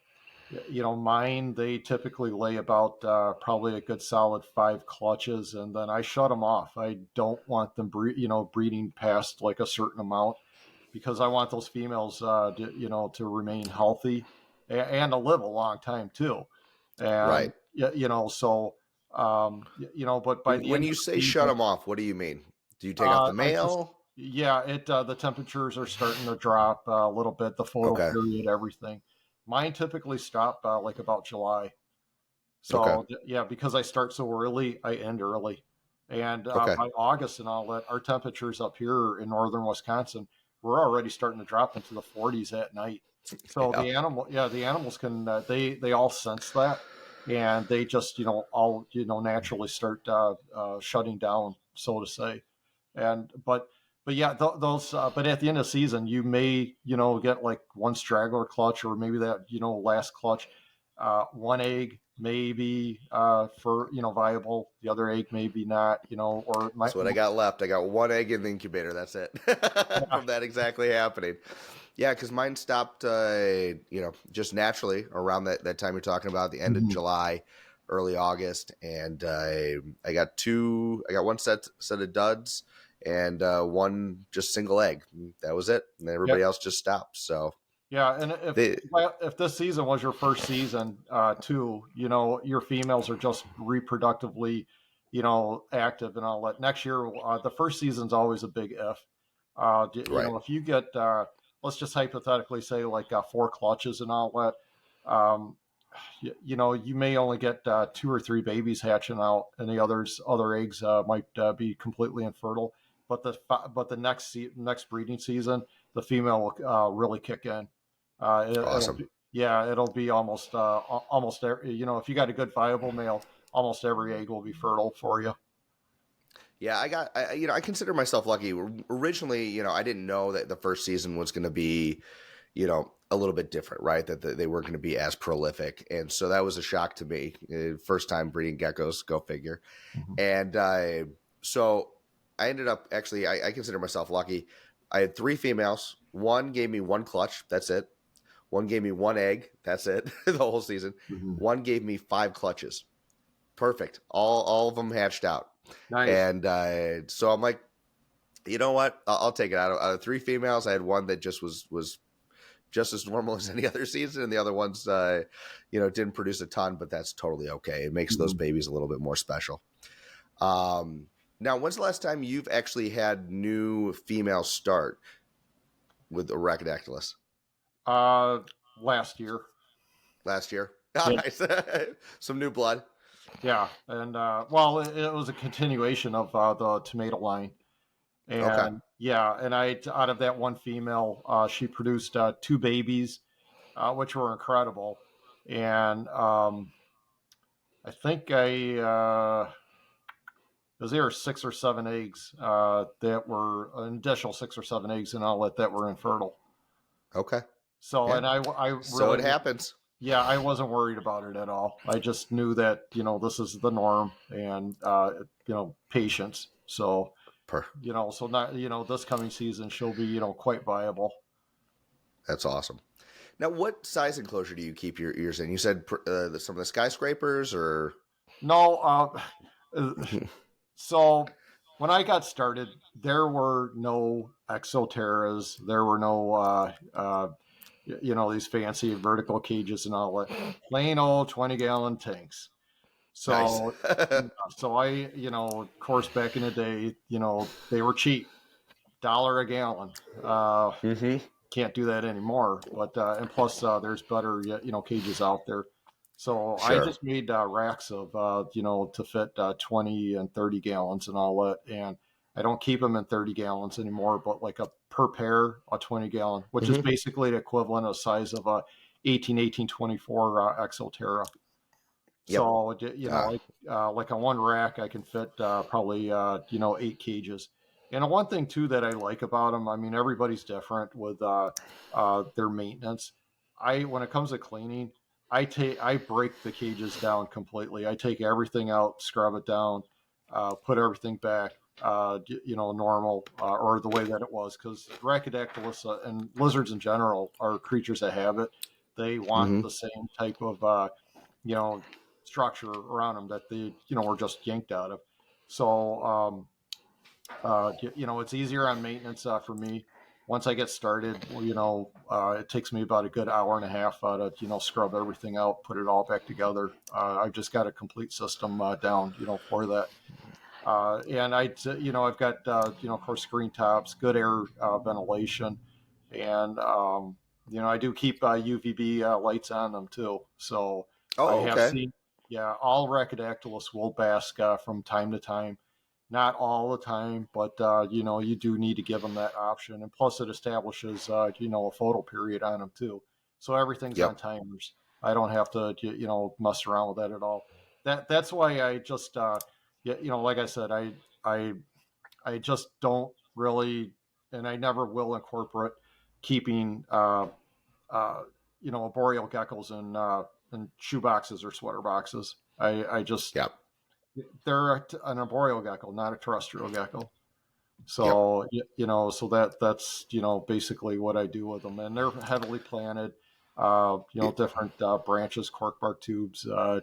Mine, they typically lay about probably a good solid 5 clutches, and then I shut them off. I don't want them breeding past like a certain amount, because I want those females to remain healthy, and to live a long time too. Right. And so but by the When end you of say the shut season, them off, what do you mean? Do you take out the I just male? yeah, it the temperatures are starting to drop a little bit. The photo Okay. period, everything. Mine typically stop like about July. Okay. So yeah, because I start so early, I end early, and Okay. by August and all that, our temperatures up here in northern Wisconsin, we're already starting to drop into the 40s at night. So Yeah. the animals can they all sense that, and they just all naturally start shutting down, so to say. And but yeah, those but at the end of the season, you may get like one straggler clutch, or maybe that last clutch, one egg maybe for viable, the other egg maybe not, or it might. That's what I got left. I got one egg in the incubator. That's it. Yeah. From that exactly happening. Yeah, because mine stopped, just naturally around that time you're talking about, the end of Mhm. July, early August, and I got two. I got one set of duds and one just single egg. That was it, and then Yeah, everybody else just stopped. So yeah, and they, if this season was your first season too, your females are just reproductively active and all that. Next year, the first season's always a big if. right. If you get let's just hypothetically say like 4 clutches and all that, you may only get 2 or 3 babies hatching out, and the other eggs might be completely infertile. But the next breeding season, the female will really kick in. It'll Awesome. be, yeah, it'll be almost if you got a good viable male, almost every egg will be fertile for you. Yeah, I consider myself lucky. Originally, I didn't know that the first season was going to be, a little bit different, right? That they weren't going to be as prolific. And so that was a shock to me. First time breeding geckos, go figure. Mhm. And so I ended up actually, I consider myself lucky. I had 3 females. One gave me 1 clutch. That's it. One gave me 1 egg. That's it. The whole season. Mhm. One gave me 5 clutches. Perfect. All of them hatched out. Nice. And so I'm like, you know what? I'll take it. Out of 3 females, I had one that just was just as normal as any other season, and the other ones, didn't produce a ton, but that's totally okay. It makes those Mhm. babies a little bit more special. Now, when's the last time you've actually had new females start with Arachidactylus? Uh, Last year. Last year? Oh, Yeah. nice. Some new blood. Yeah, and well, it was a continuation of the tomato line, Okay. and yeah, and I out of that one female, she produced 2 babies, which were incredible, and I think was there 6 or 7 eggs that were an additional 6 or 7 eggs and all that were infertile. Okay. So, Yeah. and I So really, it happens. yeah, I wasn't worried about it at all. I just knew that this is the norm, and patience. So Per. so not this coming season she'll be quite viable. That's awesome. Now, what size enclosure do you keep your ears in? You said some of the skyscrapers, or No, so when I got started, there were no exoterras. There were no these fancy vertical cages and all that. Plain old 20-gallon tanks. nice. So, so I, of course, back in the day, they were cheap, dollar a gallon. Mm-hmm. Can't do that anymore. But and plus, there's better, cages out there. So I Sure. just made racks of, to fit 20 and 30 gallons and all that. And I don't keep them in 30 gallons anymore, but like a per pair, a 20-gallon, which is Mm-hmm. basically the equivalent of size of a 1824 Exoterra. Yep. So Ah. like on one rack, I can fit probably 8 cages. And one thing too that I like about them, I mean, everybody's different with their maintenance. When it comes to cleaning, I break the cages down completely. I take everything out, scrub it down, put everything back, normal or the way that it was. Because Rhacodactylus and lizards in general are creatures that have it. They want Mm-hmm. the same type of you know structure around them that they were just yanked out of. So it's easier on maintenance for me. Once I get started, it takes me about a good hour and a half to scrub everything out, put it all back together. I've just got a complete system down for that. And I've got of course screen tops, good air ventilation, and I do keep UVB lights on them too. So I Oh, have okay. seen, yeah, all Rhacodactylus will bask from time to time. Not all the time, but you do need to give them that option, and plus it establishes a photo period on them too. So everything's on Yep. timers. I don't have to mess around with that at all. That's why I just yeah, like I said, I I just don't really, and I never will incorporate keeping uh, arboreal geckos in shoe boxes or sweater boxes. I just Yep. they're an arboreal gecko, not a terrestrial gecko. Yep. So so that's basically what I do with them, and they're heavily planted. Different branches, cork bark tubes. I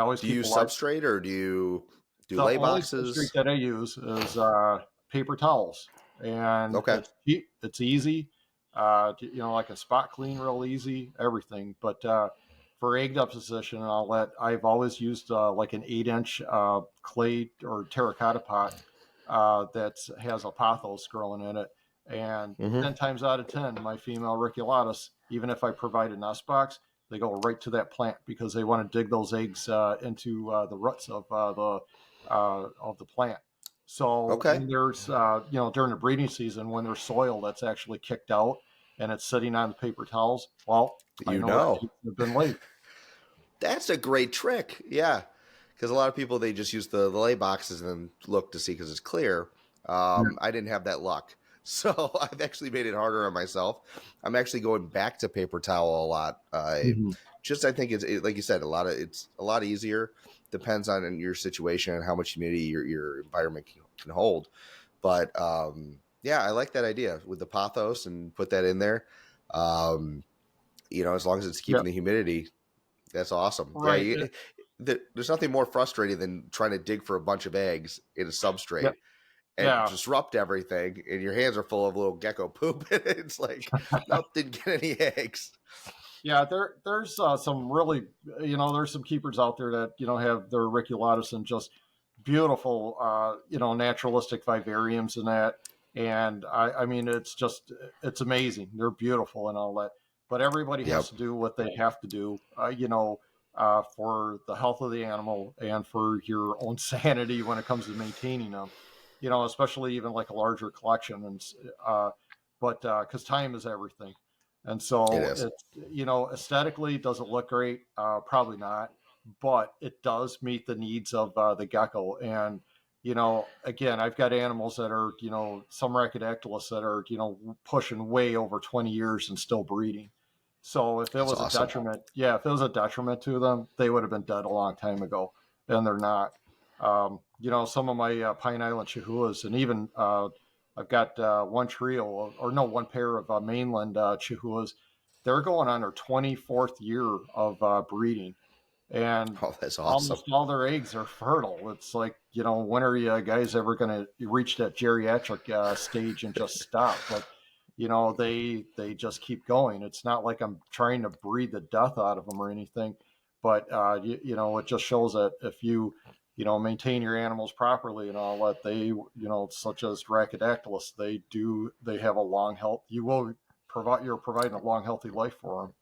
always Do you keep a use large. substrate, or do you do The lay only substrate boxes? that I use is paper towels, and Okay. it's cheap, it's easy. I can spot clean real easy, everything. But for egg deposition and all that, I've always used like an 8-inch clay or terracotta pot that has a pothos growing in it. And Mm-hmm. 10 times out of 10, my female Riculatus, even if I provide a nest box, They go right to that plant because they want to dig those eggs into the roots of the plant. So Okay. when there's during the breeding season, when there's soil that's actually kicked out and it's sitting on the paper towels, well, I You know that know. eggs have been laid. That's a great trick. Yeah. Because a lot of people, they just use the lay boxes and then look to see because it's clear. I didn't have that luck. So I've actually made it harder on myself. I'm actually going back to paper towel a lot. Mm-hmm. I think like you said, it's a lot easier. Depends on your situation and how much humidity your environment can hold. But yeah, I like that idea with the pothos and put that in there. Um, as long as it's Yeah, keeping the humidity, that's awesome. Yeah, right. there's nothing more frustrating than trying to dig for a bunch of eggs in a Yeah, substrate and yeah. disrupt everything, and your hands are full of little gecko poop. And it's like, nope, didn't get any eggs. Yeah, there's some really, there's some keepers out there that have their riculatus and just beautiful, naturalistic vivariums and that. And I mean, it's amazing. They're beautiful and all that. But everybody Yep, has to do what they have to do, for the health of the animal and for your own sanity when it comes to maintaining them. Especially even like a larger collection, but because time is everything. And it so is. it's, aesthetically, does it look great? Probably not, but it does meet the needs of the gecko. And, again, I've got animals that are, some Rhacodactylus that are, pushing way over 20 years and still breeding. So if it That's was a awesome. detriment, yeah, if it was a detriment to them, they would have been dead a long time ago, and they're not. Some of my Pine Island Chihuahuas, and even I've got one trio, or no, one pair of mainland Chihuahuas. They're going on their 24th year of breeding, and Oh, that's awesome. almost all their eggs are fertile. It's like, when are you guys ever going to reach that geriatric stage and just stop? But they just keep going. It's not like I'm trying to breed the death out of them or anything, but it just shows that if you maintain your animals properly and all that, they such as Rhacodactylus, they have a long health. You're providing a long healthy life for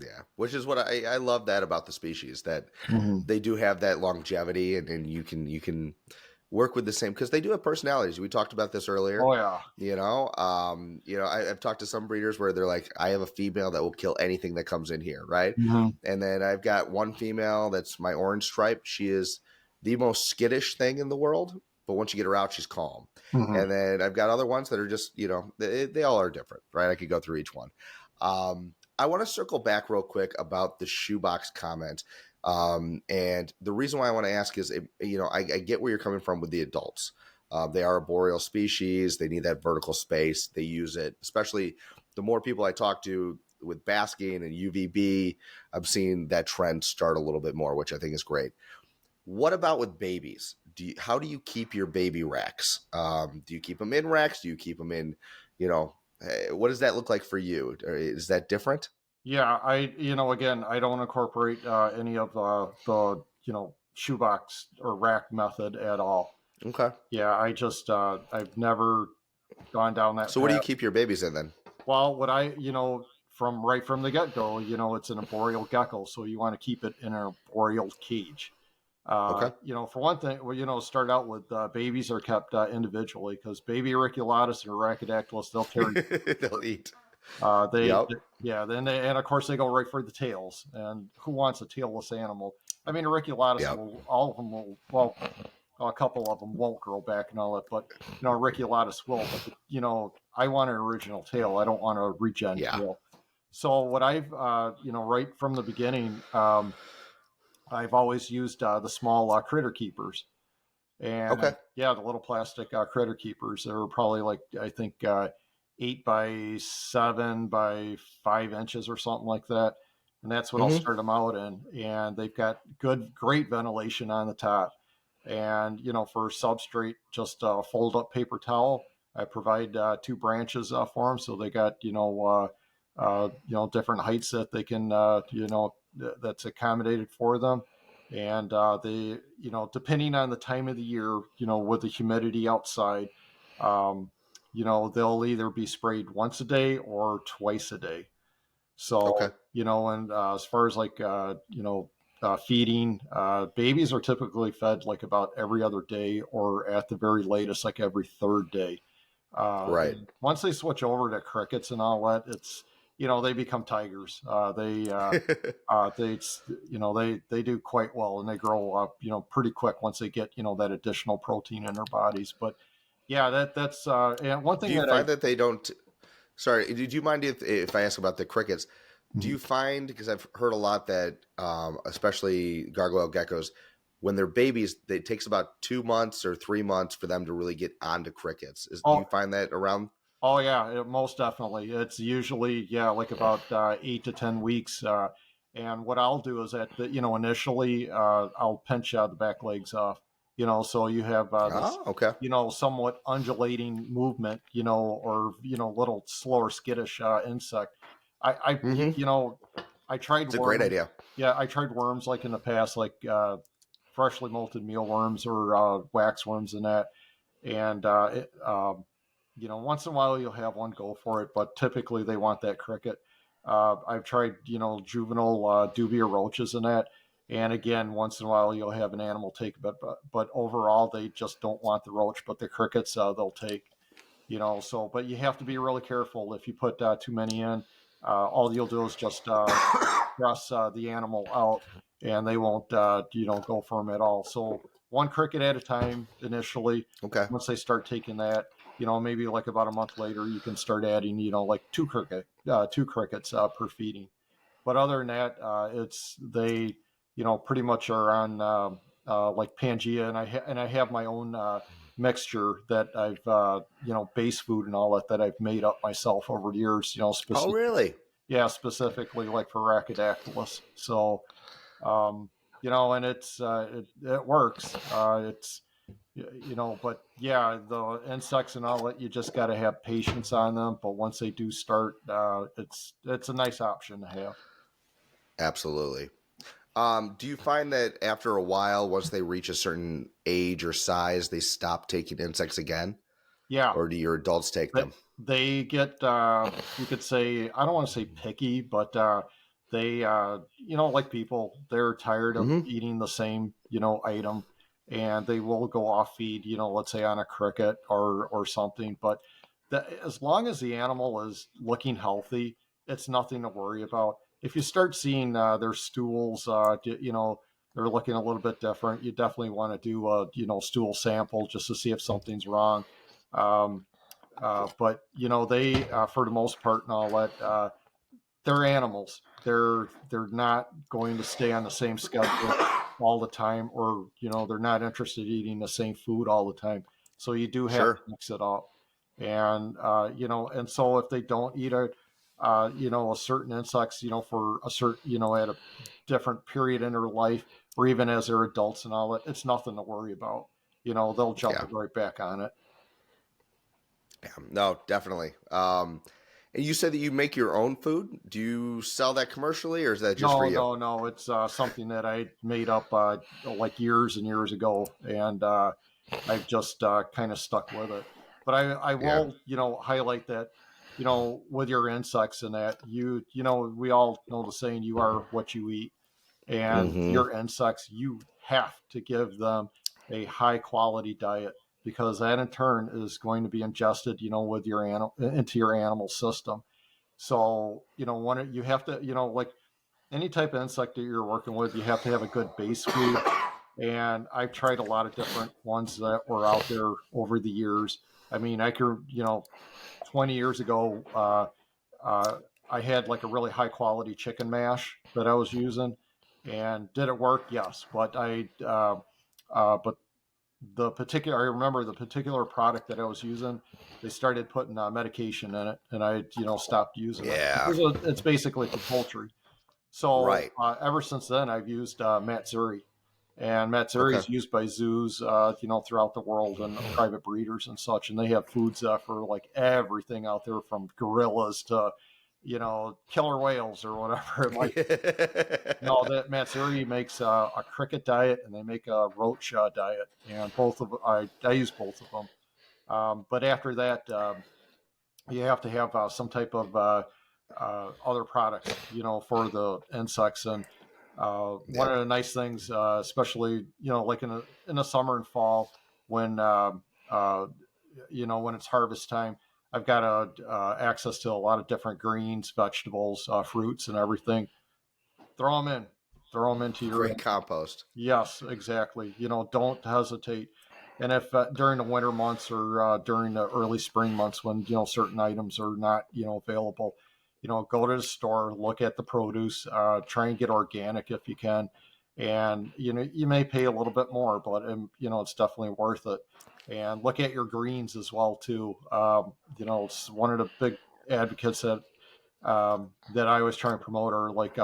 Yeah, which is what I love that about the species, that them. they do have that longevity, and you can work with the same, because they do have personalities. We talked about this earlier. Oh yeah. I've talked to some breeders where they're like, I have a female that will kill anything that comes in here, right? Hmm. And then I've got one female that's my orange stripe. She is the most skittish thing in the world, but once you get her out, she's calm. Hmm. And then I've got other ones that are just, they all are different, right? I could go through each one. I want to circle back real quick about the shoebox comment. And the reason why I want to ask is, I get where you're coming from with the adults. They are a boreal species. They need that vertical space. They use it, especially the more people I talk to with basking and UVB. I've seen that trend start a little bit more, which I think is great. What about with babies? How do you keep your baby racks? Do you keep them in racks? Do you keep them in, what does that look like for you? Is that different? Yeah, again, I don't incorporate any of the shoebox or rack method at all. Okay. Yeah, I've never gone down that So what do you path. keep your babies in then? Well, what I, from right from the get go, it's an arboreal gecko, so you want to keep it in an arboreal cage. Okay. For one thing, well, start out with babies are kept individually because baby auriculatus and rhacodactylus, they'll tear. They'll eat. They, Yep. yeah, and of course they go right for the tails. And who wants a tailless animal? I mean, auriculatus Yep. will, all of them will, well, a couple of them won't grow back and all that, but auriculatus will. But I want an original tail. I don't want a regen Yeah. tail. So what I've, right from the beginning, I've always used the small critter keepers, Okay. and yeah, the little plastic critter keepers. They're probably like, I think 8 by 7 by 5 inches or something like that, and that's what I'll Mm-hmm. start them out in. And they've got great ventilation on the top. And for substrate, just fold up paper towel. I provide two branches for them, so they got different heights that they can that's accommodated for them. And they, depending on the time of the year, with the humidity outside, they'll either be sprayed once a day or twice a day. Okay. So, and as far as like, feeding, babies are typically fed like about every other day or at the very latest, like every third day. Right. And once they switch over to crickets and all that, it's, they become tigers. They do quite well and they grow up, pretty quick once they get, that additional protein in their bodies. But yeah, and one Do thing you that I, find that they don't? Sorry, did you mind if I ask about the crickets? Do you find, because I've heard a lot that, especially gargoyle geckos, when they're babies, it takes about 2 months or 3 months for them to really get onto crickets. Do you oh, find that around? Oh yeah, most definitely. It's usually like about 8 to 10 weeks. And what I'll do is initially I'll pinch the back legs off. So you have this Oh, okay. somewhat undulating movement. Or little slower skittish insect. I Mm-hmm. I tried It's a great worms. idea. Yeah, I tried worms like in the past, like freshly molted mealworms or waxworms and that. And once in a while you'll have one go for it, but typically they want that cricket. I've tried, juvenile dubia roaches and that, and again, once in a while you'll have an animal take, but overall they just don't want the roach, but the crickets they'll take. So but you have to be really careful if you put too many in. All you'll do is just stress the animal out, and they won't go for them at all. So one cricket at a time initially. Okay. Once they start taking that, maybe like about a month later, you can start adding like two crickets per feeding. But other than that, it's they pretty much are on like Pangea, and I have my own mixture that I've base food and all that I've made up myself over the years. Oh, really? Specifically like for Rhacodactylus. So and it works. It's but yeah, the insects and all that, you just got to have patience on them. But once they do start, it's a nice option to have. Absolutely. Do you find that after a while, once they reach a certain age or size, they stop taking insects again, Yeah, or do your adults take they, them? they get you could say, I don't want to say picky, but they like people, they're tired of Mm-hmm. eating the same item, and they will go off feed, let's say on a cricket or something. But as long as the animal is looking healthy, it's nothing to worry about. If you start seeing their stools, they're looking a little bit different, you definitely want to do a stool sample just to see if something's wrong. um, but they, for the most part, and all that, they're animals. They're not going to stay on the same schedule all the time, or they're not interested in eating the same food all the time. So you do have to Sure. mix it up, and and so if they don't eat a certain insects, for a certain, at a different period in their life, or even as they're adults and all that, it's nothing to worry about. They'll jump Yeah. right back on it. Yeah. No, definitely. And you said that you make your own food. Do you sell that commercially, or is that just for No, you? no, no. It's something that I made up like years and years ago, and I've just kind of stuck with it. But I Yeah. will, highlight that, with your insects and that, we all know the saying, you are what you eat. And Mm-hmm. your insects, you have to give them a high quality diet, because that in turn is going to be ingested, with your animal into your animal system. So, one, you have to, like any type of insect that you're working with, you have to have a good base food. And I've tried a lot of different ones that were out there over the years. I mean, 20 years ago, uh, I had like a really high quality chicken mash that I was using. And did it work? Yes. But I remember the particular product that I was using, they started putting medication in it, and I, stopped using it. Yeah. It's basically for poultry. So Right. ever since then, I've used Matsuri, and Matsuri Okay. is used by zoos, throughout the world, and private breeders and such. And they have foods for like everything out there, from gorillas to, killer whales or whatever it might. No, that Matsuri makes a cricket diet, and they make a roach diet, and both of I use both of them. But after that, you have to have some type of other products, for the insects. And one Yep. of the nice things, especially like in the summer and fall, when uh, when it's harvest time, I've got access to a lot of different greens, vegetables, fruits, and everything. Throw them in, throw them into your. Great compost. Yes, exactly. Don't hesitate. And if during the winter months or during the early spring months when certain items are not available, go to the store, look at the produce, try and get organic if you can, and you may pay a little bit more, but it's definitely worth it. And look at your greens as well too. It's one of the big advocates that I was trying to promote are like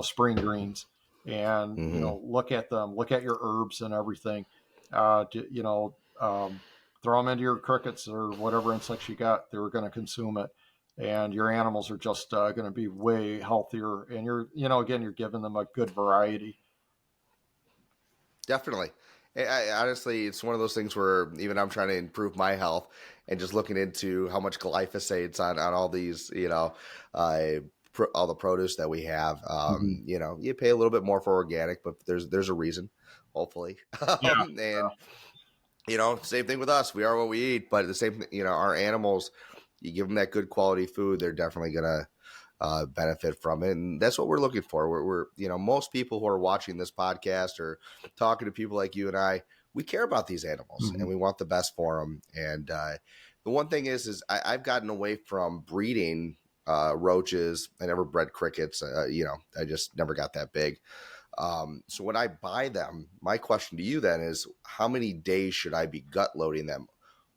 spring greens, and Mm-hmm. look at them, look at your herbs and everything. Throw them into your crickets or whatever insects you got. They're going to consume it, and your animals are just going to be way healthier. And again, you're giving them a good variety. Definitely. Honestly, it's one of those things where even I'm trying to improve my health and just looking into how much glyphosate's on all these, all the produce that we have. Mm-hmm. You pay a little bit more for organic, but there's a reason, hopefully. Yeah. And same thing with us. We are what we eat, but the same, our animals, you give them that good quality food, they're definitely gonna benefit from it, and that's what we're looking for. We're most people who are watching this podcast or talking to people like you and I, we care about these animals Mm-hmm. and we want the best for them. And the one thing is I've gotten away from breeding roaches. I never bred crickets. I just never got that big. So when I buy them, my question to you then is, how many days should I be gut loading them?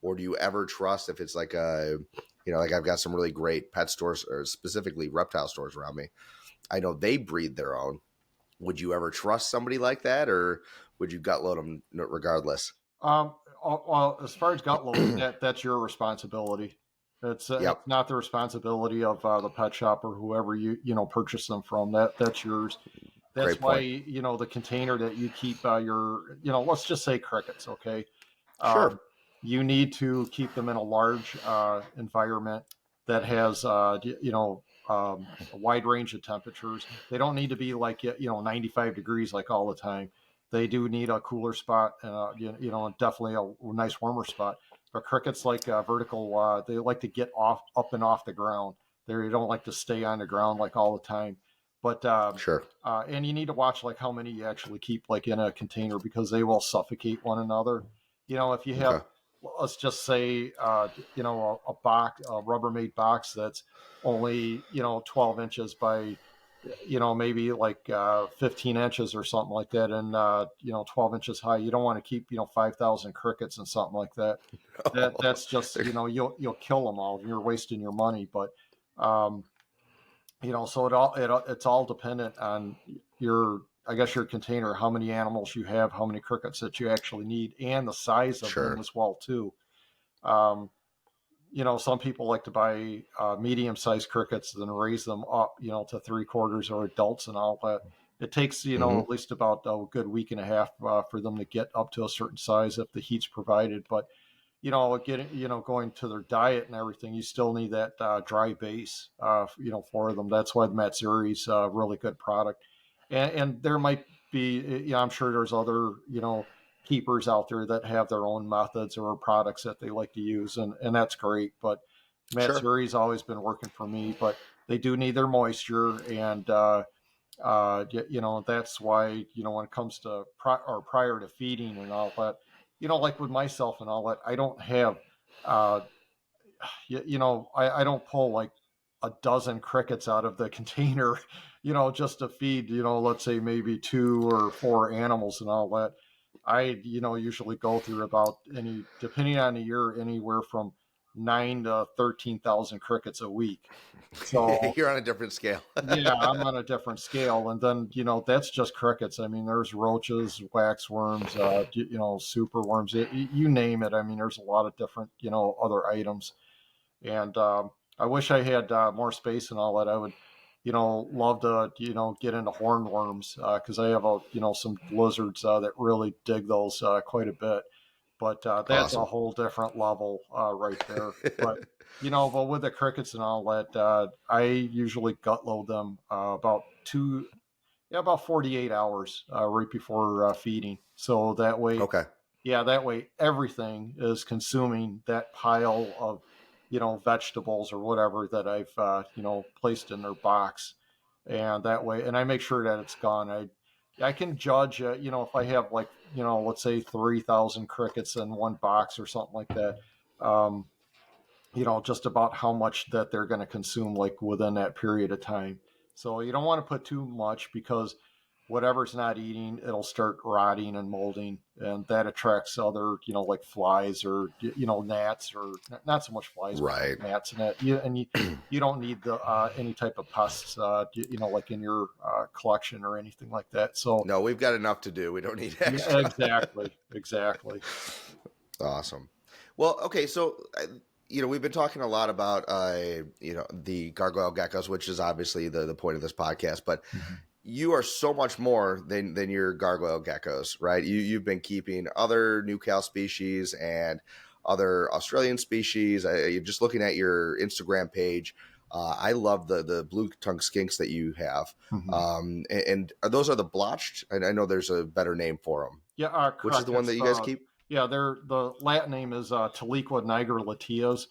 Or do you ever trust if it's like like I've got some really great pet stores or specifically reptile stores around me. I know they breed their own. Would you ever trust somebody like that, or would you gut load them regardless? Um, well, as far as gut loading, that's your responsibility. Yep. It's not the responsibility of the pet shop or whoever you purchase them from. That's yours. That's Great why point. the container that you keep your let's just say crickets, okay. Sure. um, you need to keep them in a large environment that has a wide range of temperatures. They don't need to be like 95 degrees like all the time. They do need a cooler spot and definitely a nice warmer spot. But crickets like vertical, they like to get off up and off the ground. They don't like to stay on the ground like all the time. But Sure. and you need to watch like how many you actually keep like in a container because they will suffocate one another. If you have, Okay. let's just say, a box, a Rubbermaid box that's only 12 inches by maybe like 15 inches or something like that, and 12 inches high. You don't want to keep 5,000 crickets and something like that. That's just you'll kill them all. You're wasting your money. But um, so it's all dependent on your, I guess, your container, how many animals you have, how many crickets that you actually need, and the size of them Sure. as well too. um, some people like to buy medium-sized crickets and raise them up to three quarters or adults and all that. It takes Mm-hmm. at least about a good week and a half for them to get up to a certain size if the heat's provided. But getting going to their diet and everything, you still need that dry base for them. That's why the Matsuri's a really good product. And there might be, I'm sure there's other keepers out there that have their own methods or products that they like to use, and that's great. But Sure. Matsuri's always been working for me. But they do need their moisture, and that's why when it comes to prior to feeding and all that, like with myself and all that, I don't have uh I don't pull like a dozen crickets out of the container just to feed let's say maybe two or four animals and all that. I usually go through about, depending on the year, anywhere from 9 to 13,000 crickets a week. So You're on a different scale. yeah, I'm on a different scale. And then, that's just crickets. I mean, there's roaches, waxworms, super worms, you name it. I mean, there's a lot of different, other items. And I wish I had more space and all that. I would, love to, get into hornworms because I have some lizards that really dig those quite a bit. but that's a Awesome. whole different level right there. But but with the crickets and all that, I usually gut load them about 48 hours right before feeding. So that way, Okay. that way everything is consuming that pile of, vegetables or whatever that I've, placed in their box. And that way, and I make sure that it's gone. I can judge, if I have like, let's say 3,000 crickets in one box or something like that. Um, just about how much that they're going to consume like within that period of time. So you don't want to put too much because whatever's not eating, it'll start rotting and molding, and that attracts other, like flies or gnats, or not so much flies, but like Right. gnats and that. You don't need the any type of pests, like in your collection or anything like that. So No, we've got enough to do. We don't need yeah, extra. exactly. Awesome. Well, okay, so we've been talking a lot about the gargoyle geckos, which is obviously the point of this podcast. But Mhm. you are so much more than your gargoyle geckos, right? You've been keeping other Newcal species and other Australian species. You're just looking at your Instagram page. I love the blue tongue skinks that you have. Mhm. And those are the blotched? And I know there's a better name for them. Yeah, Which is correct. the one that you guys keep? The Latin name is Taliqua nigrolatias,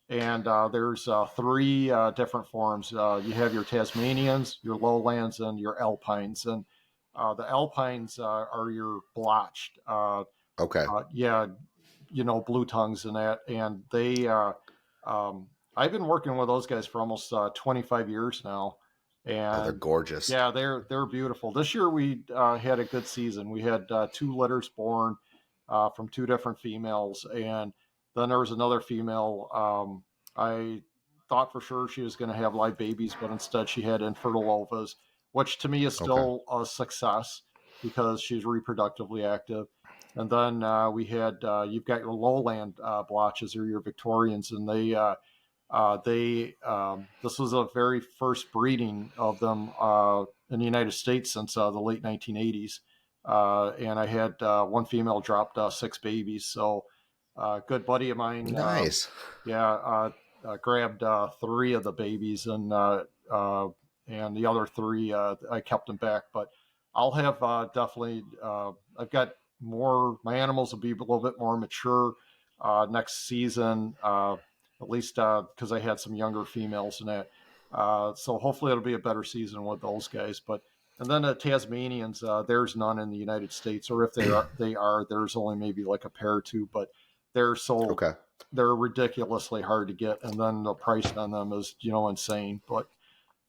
and there's three different forms. You have your Tasmanians, your lowlands, and your alpines. And the alpines are your blotched. Okay. Yeah, blue tongues and that, and they. Um, I've been working with those guys for almost 25 years now, Oh, they're and gorgeous. yeah, they're beautiful. This year we had a good season. We had two litters born from two different females, and then there was another female. I thought for sure she was going to have live babies, but instead she had infertile ovas, which to me is Okay. still a success because she's reproductively active. And then we had you've got your lowland blotches or your Victorians, and this was a very first breeding of them in the United States since the late 1980s. And I had one female dropped six babies. So a good buddy of mine, Nice. yeah, grabbed three of the babies, and the other three I kept them back. But I'll have definitely. I've got more. My animals will be a little bit more mature next season, at least because I had some younger females in that. So hopefully it'll be a better season with those guys. But and then the Tasmanians, there's none in the United States, or if they are, there's only maybe like a pair or two. But they're so Okay. they're ridiculously hard to get, and then the price on them is insane.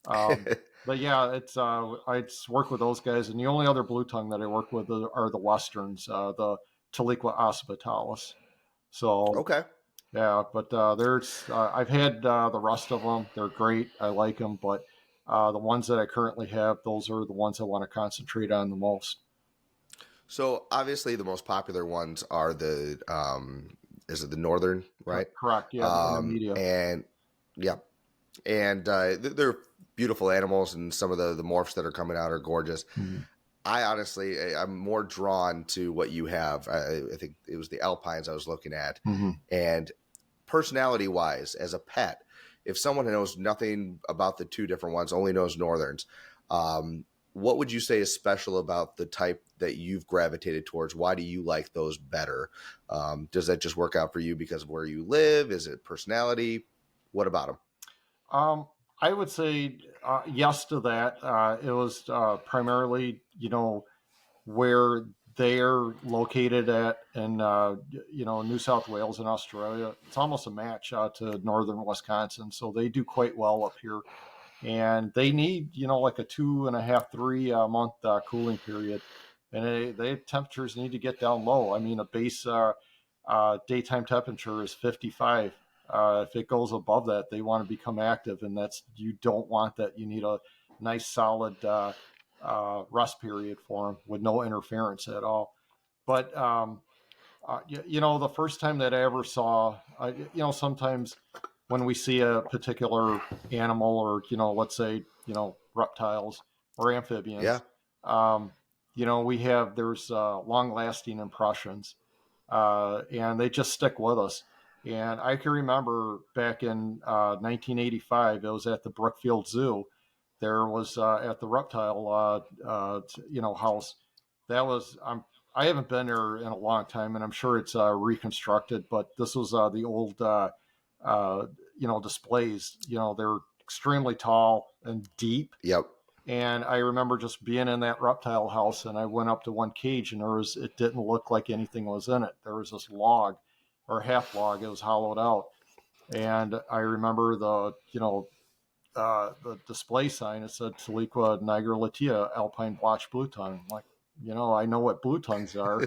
Um, but yeah, it's I work with those guys, and the only other blue tongue that I work with are the westerns, the Taliqua ospitalis. So Okay. yeah, but there's I've had the rest of them. They're great. I like them, but the ones that I currently have, those are the ones I want to concentrate on the most. So obviously the most popular ones are the is it the northern, right? Correct. Yeah, the intermedia. And yeah, and they're beautiful animals, and some of the morphs that are coming out are gorgeous. Mhm. I honestly, I'm more drawn to what you have. I think it was the alpines I was looking at, Mhm. and personality wise, as a pet, if someone knows nothing about the two different ones, only knows northerns, um, what would you say is special about the type that you've gravitated towards? Why do you like those better? Does that just work out for you because of where you live? Is it personality? What about them? Um, I would say yes to that. It was primarily, where they're located at in, New South Wales and Australia. It's almost a match to northern Wisconsin, so they do quite well up here. And they need, like a 2.5, 3 month cooling period, and they temperatures need to get down low. I mean, a base daytime temperature is 55. If it goes above that, they want to become active, and you don't want that. You need a nice solid rest period for them with no interference at all. But the first time that I ever saw, sometimes when we see a particular animal, or let's say reptiles or Yeah. amphibians, we have there's long lasting impressions. and they just stick with us. And I can remember back in 1985, it was at the Brookfield Zoo. There was at the reptile, house. That was I haven't been there in a long time, and I'm sure it's reconstructed. But this was the old, uh, displays. They're extremely tall and deep. Yep. And I remember just being in that reptile house, and I went up to one cage, and it didn't look like anything was in it. There was this log, or half log. It was hollowed out, and I remember the display sign. It said Taliqua nigra alpine blotch blue tongue. I'm like, I know what blue tongues are,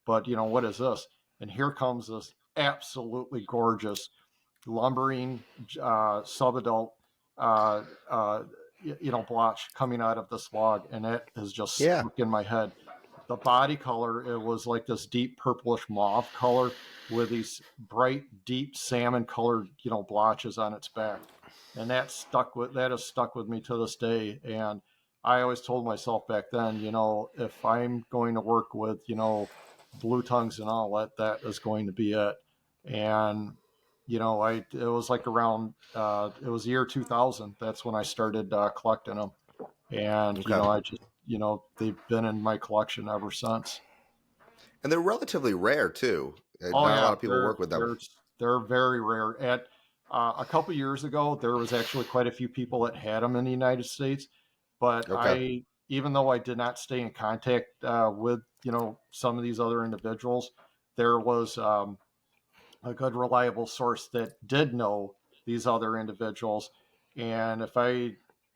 but what is this? And here comes this absolutely gorgeous lumbering subadult uh, uh, blotch coming out of this log, and it has just Yeah. stuck in my head. The body color, it was like this deep purplish mauve color with these bright, deep salmon colored, blotches on its back. And that has stuck with me to this day. And I always told myself back then, if I'm going to work with, blue tongues and all that is going to be it. And it was like around it was the year 2000. That's when I started collecting them, and Okay. I just they've been in my collection ever since. And they're relatively rare too. Oh Not a lot yeah, of people work with them. they're very rare. At a couple years ago, there was actually quite a few people that had them in the United States, but Okay. even though I did not stay in contact with some of these other individuals, there was a good reliable source that did know these other individuals. And if I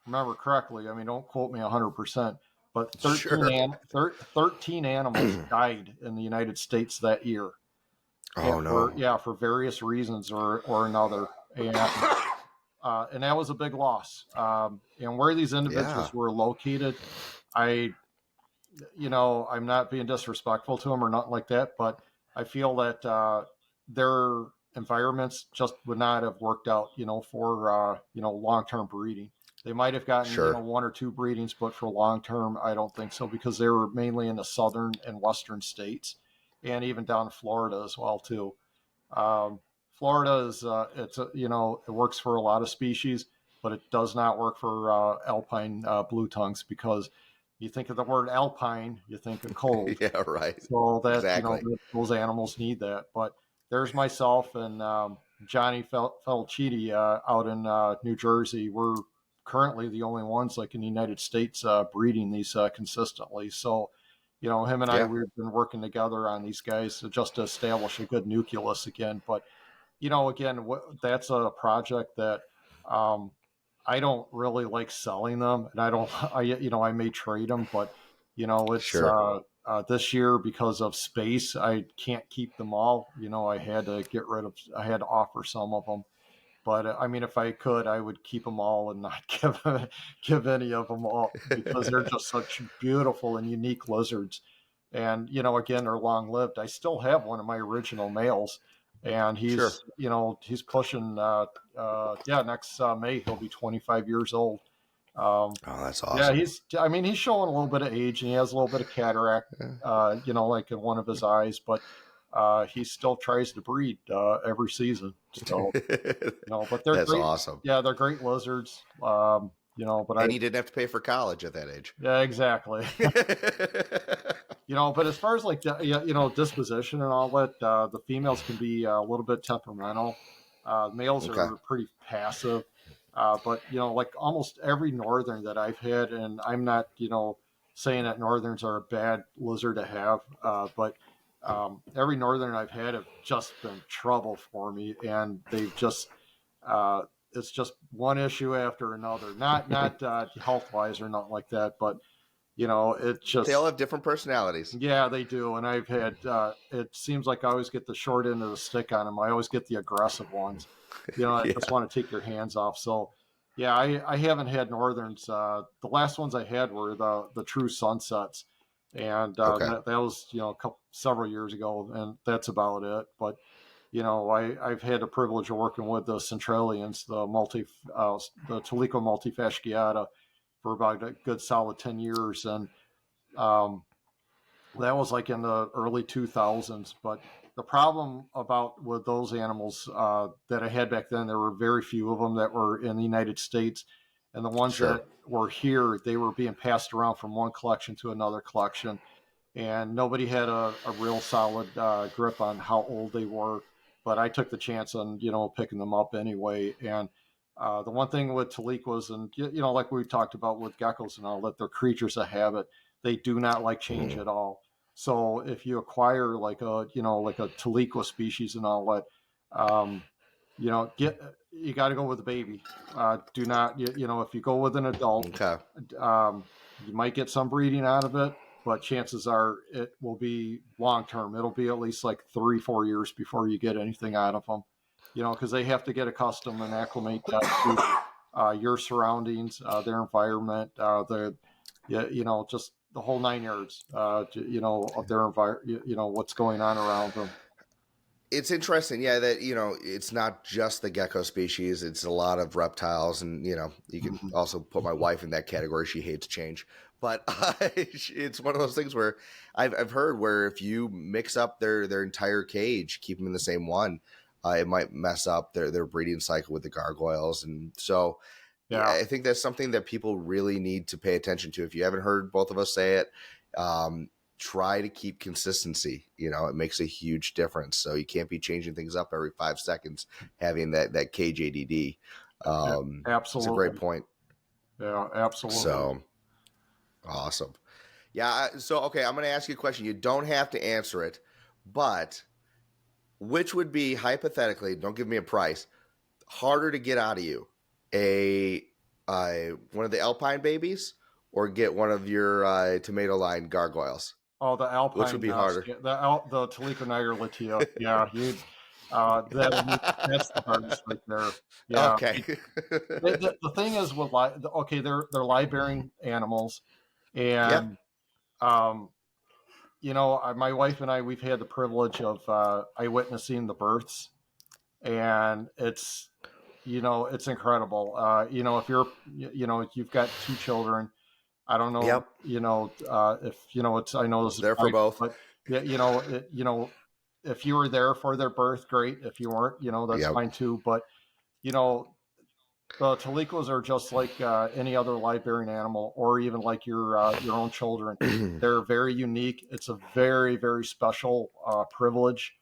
remember correctly, I mean, don't quote me 100%, but Sure. 13 animals died in the United States that year. Oh no. For various reasons or another. And that was a big loss. And where these Yeah. individuals were located, I I'm not being disrespectful to them or nothing like that, but I feel that their environments just would not have worked out, for long term breeding. They might have gotten Sure. one or two breedings, but for long term, I don't think so, because they were mainly in the southern and western states, and even down in Florida as well too. Um, Florida is it works for a lot of species, but it does not work for alpine blue tongues, because you think of the word alpine, you think of cold. Yeah. Right. So that Exactly. those animals need that. But there's myself and Johnny Felchiti out in New Jersey. We're currently the only ones, like in the United States, breeding these consistently. So him and I, Yeah. we've been working together on these guys just to establish a good nucleus again. But again, that's a project that um, I don't really like selling them, and I don't. I may trade them, but it's Sure. this year, because of space, I can't keep them all. I had to get rid of. I had to offer some of them. But I mean, if I could, I would keep them all and not give any of them all, because they're just such beautiful and unique lizards. And again, they're long lived. I still have one of my original males, and Sure. he's pushing. Next May he'll be 25 years old. Oh, that's Yeah, awesome. he's showing a little bit of age, and he has a little bit of cataract, Yeah. like in one of his eyes, but he still tries to breed every season. So but they're That's great. awesome. Yeah, they're great lizards. But And you didn't have to pay for college at that age. yeah, exactly. But as far as like disposition and all that, the females can be a little bit temperamental. Males Okay. are pretty passive. But like almost every northern that I've had, and I'm not saying that northerns are a bad lizard to have, but every northern I've had have just been trouble for me, and they've just it's just one issue after another. Not health wise or nothing like that, but it They all just, have different personalities. yeah, they do. And I've had it seems like I always get the short end of the stick on them. I always get the aggressive ones, that just Yeah. want to take your hands off. So yeah, I haven't had northerns. The last ones I had were the true sunsets, and Okay. that was several years ago, and that's about it. But I've had the privilege of working with the Centralians, the Talico multifasciata, for about a good solid 10 years, and um, That was like in the early 2000s. But the problem about with those animals that I had back then, there were very few of them that were in the United States, and the ones Sure. that were here, they were being passed around from one collection to another collection, and nobody had a real solid grip on how old they were. But I took the chance on picking them up anyway. And the one thing with Taliquas, and like we talked about with geckos and all that, they're creatures of habit. They do not like change Mhm. at all. So if you acquire like a Taliqua species and all that, um, get you got to go with a baby. Do not if you go with an adult, Okay. um, you might get some breeding out of it, but chances are it will be long term. It'll be at least like 3-4 years before you get anything out of them. Because they have to get accustomed and acclimate to your surroundings, their environment, just the whole 9 yards, of their environment, what's going on around them. It's interesting, yeah, that it's not just the gecko species; it's a lot of reptiles, and you can Mhm. also put my wife in that category. She hates change, but it's one of those things where I've heard where if you mix up their entire cage, keep them in the same one, it might mess up their breeding cycle with the gargoyles, and so Yeah. yeah, I think that's something that people really need to pay attention to. If you haven't heard both of us say it, um, try to keep consistency. It makes a huge difference. So you can't be changing things up every 5 seconds, having that cage ADD. It's a great Absolutely. point. Yeah, absolutely. So awesome. Yeah. So, okay, I'm going to ask you a question. You don't have to answer it, but which would be hypothetically, don't give me a price, harder to get out of you? A one of the Alpine babies or get one of your tomato line gargoyles? Oh, the Which would Alpine be nest, harder? yeah, the Talica niger. Yeah, that's the hardest right there. Yeah. Okay. The thing is with okay, they're live bearing animals, Yep. and my wife and I, we've had the privilege of eyewitnessing the births, and it's incredible. If you've got two children. I don't know, Yep. if it's. I know this is There for private, both. but yeah, if you were there for their birth, great. If you weren't, that's Yep. fine too. But you know, the Talikos are just like any other live bearing animal, or even like your own children. They're very unique. It's a very very special privilege,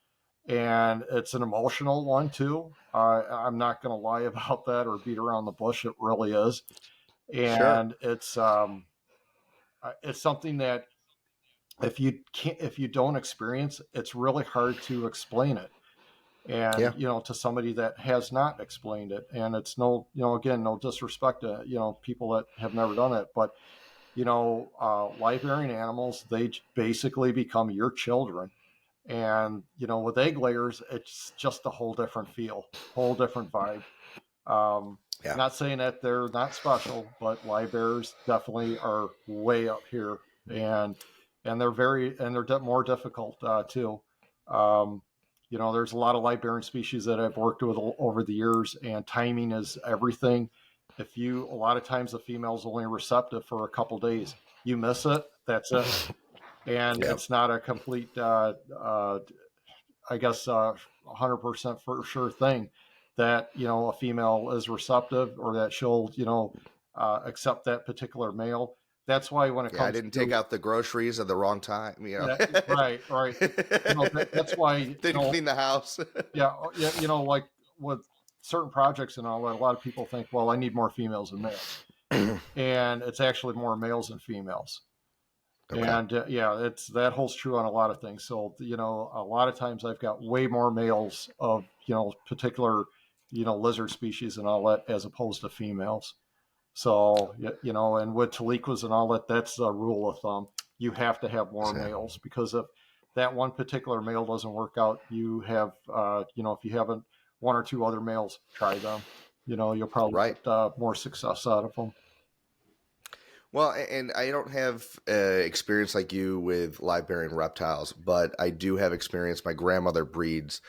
and it's an emotional one too. I'm not going to lie about that or beat around the bush. It really is, Sure. and it's something that if you don't experience, it's really hard to explain it, and Yeah. to somebody that has not explained it. And it's no, again, no disrespect to people that have never done it, but live bearing animals, they basically become your children. And with egg layers, it's just a whole different feel, whole different vibe. um Yeah. Not saying that they're not special, but live bearers definitely are way up here. And they're more difficult too. um there's a lot of live bearing species that I've worked with over the years, and timing is everything. If you A lot of times the female's only receptive for a couple days. You miss it, that's it. And Yep. it's not a complete I guess 100% for sure thing that a female is receptive, or that she'll accept that particular male. That's why when it Yeah. I comes didn't take to out the groceries at the wrong time. that, right, right. That's why Didn't clean the house. yeah, yeah, like with certain projects and all that, a lot of people think, well, I need more females than males, and it's actually more males than females. Okay. And yeah, it's that holds true on a lot of things. So a lot of times I've got way more males of particular lizard species and all that, as opposed to females. So and with Taliquas and all that, that's a rule of thumb. You have to have more So, males, because if that one particular male doesn't work out, you have if you haven't one or two other males, try them. You'll probably right. get more success out of them. Well, and I don't have experience like you with live bearing reptiles, but I do have experience. My grandmother breeds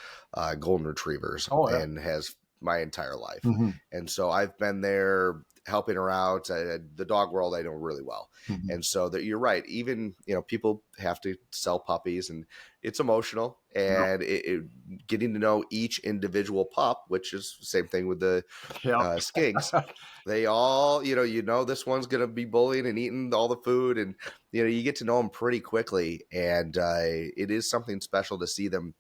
golden retrievers Oh yeah. and has my entire life. Hmm. And so I've been there helping her out. The dog world I know really well, Mhm. and so that you're right. Even people have to sell puppies, and it's emotional, Yep. and getting to know each individual pup, which is the same thing with the Yep. skinks. They all, this one's gonna be bullying and eating all the food, and you get to know them pretty quickly, and it is something special to see them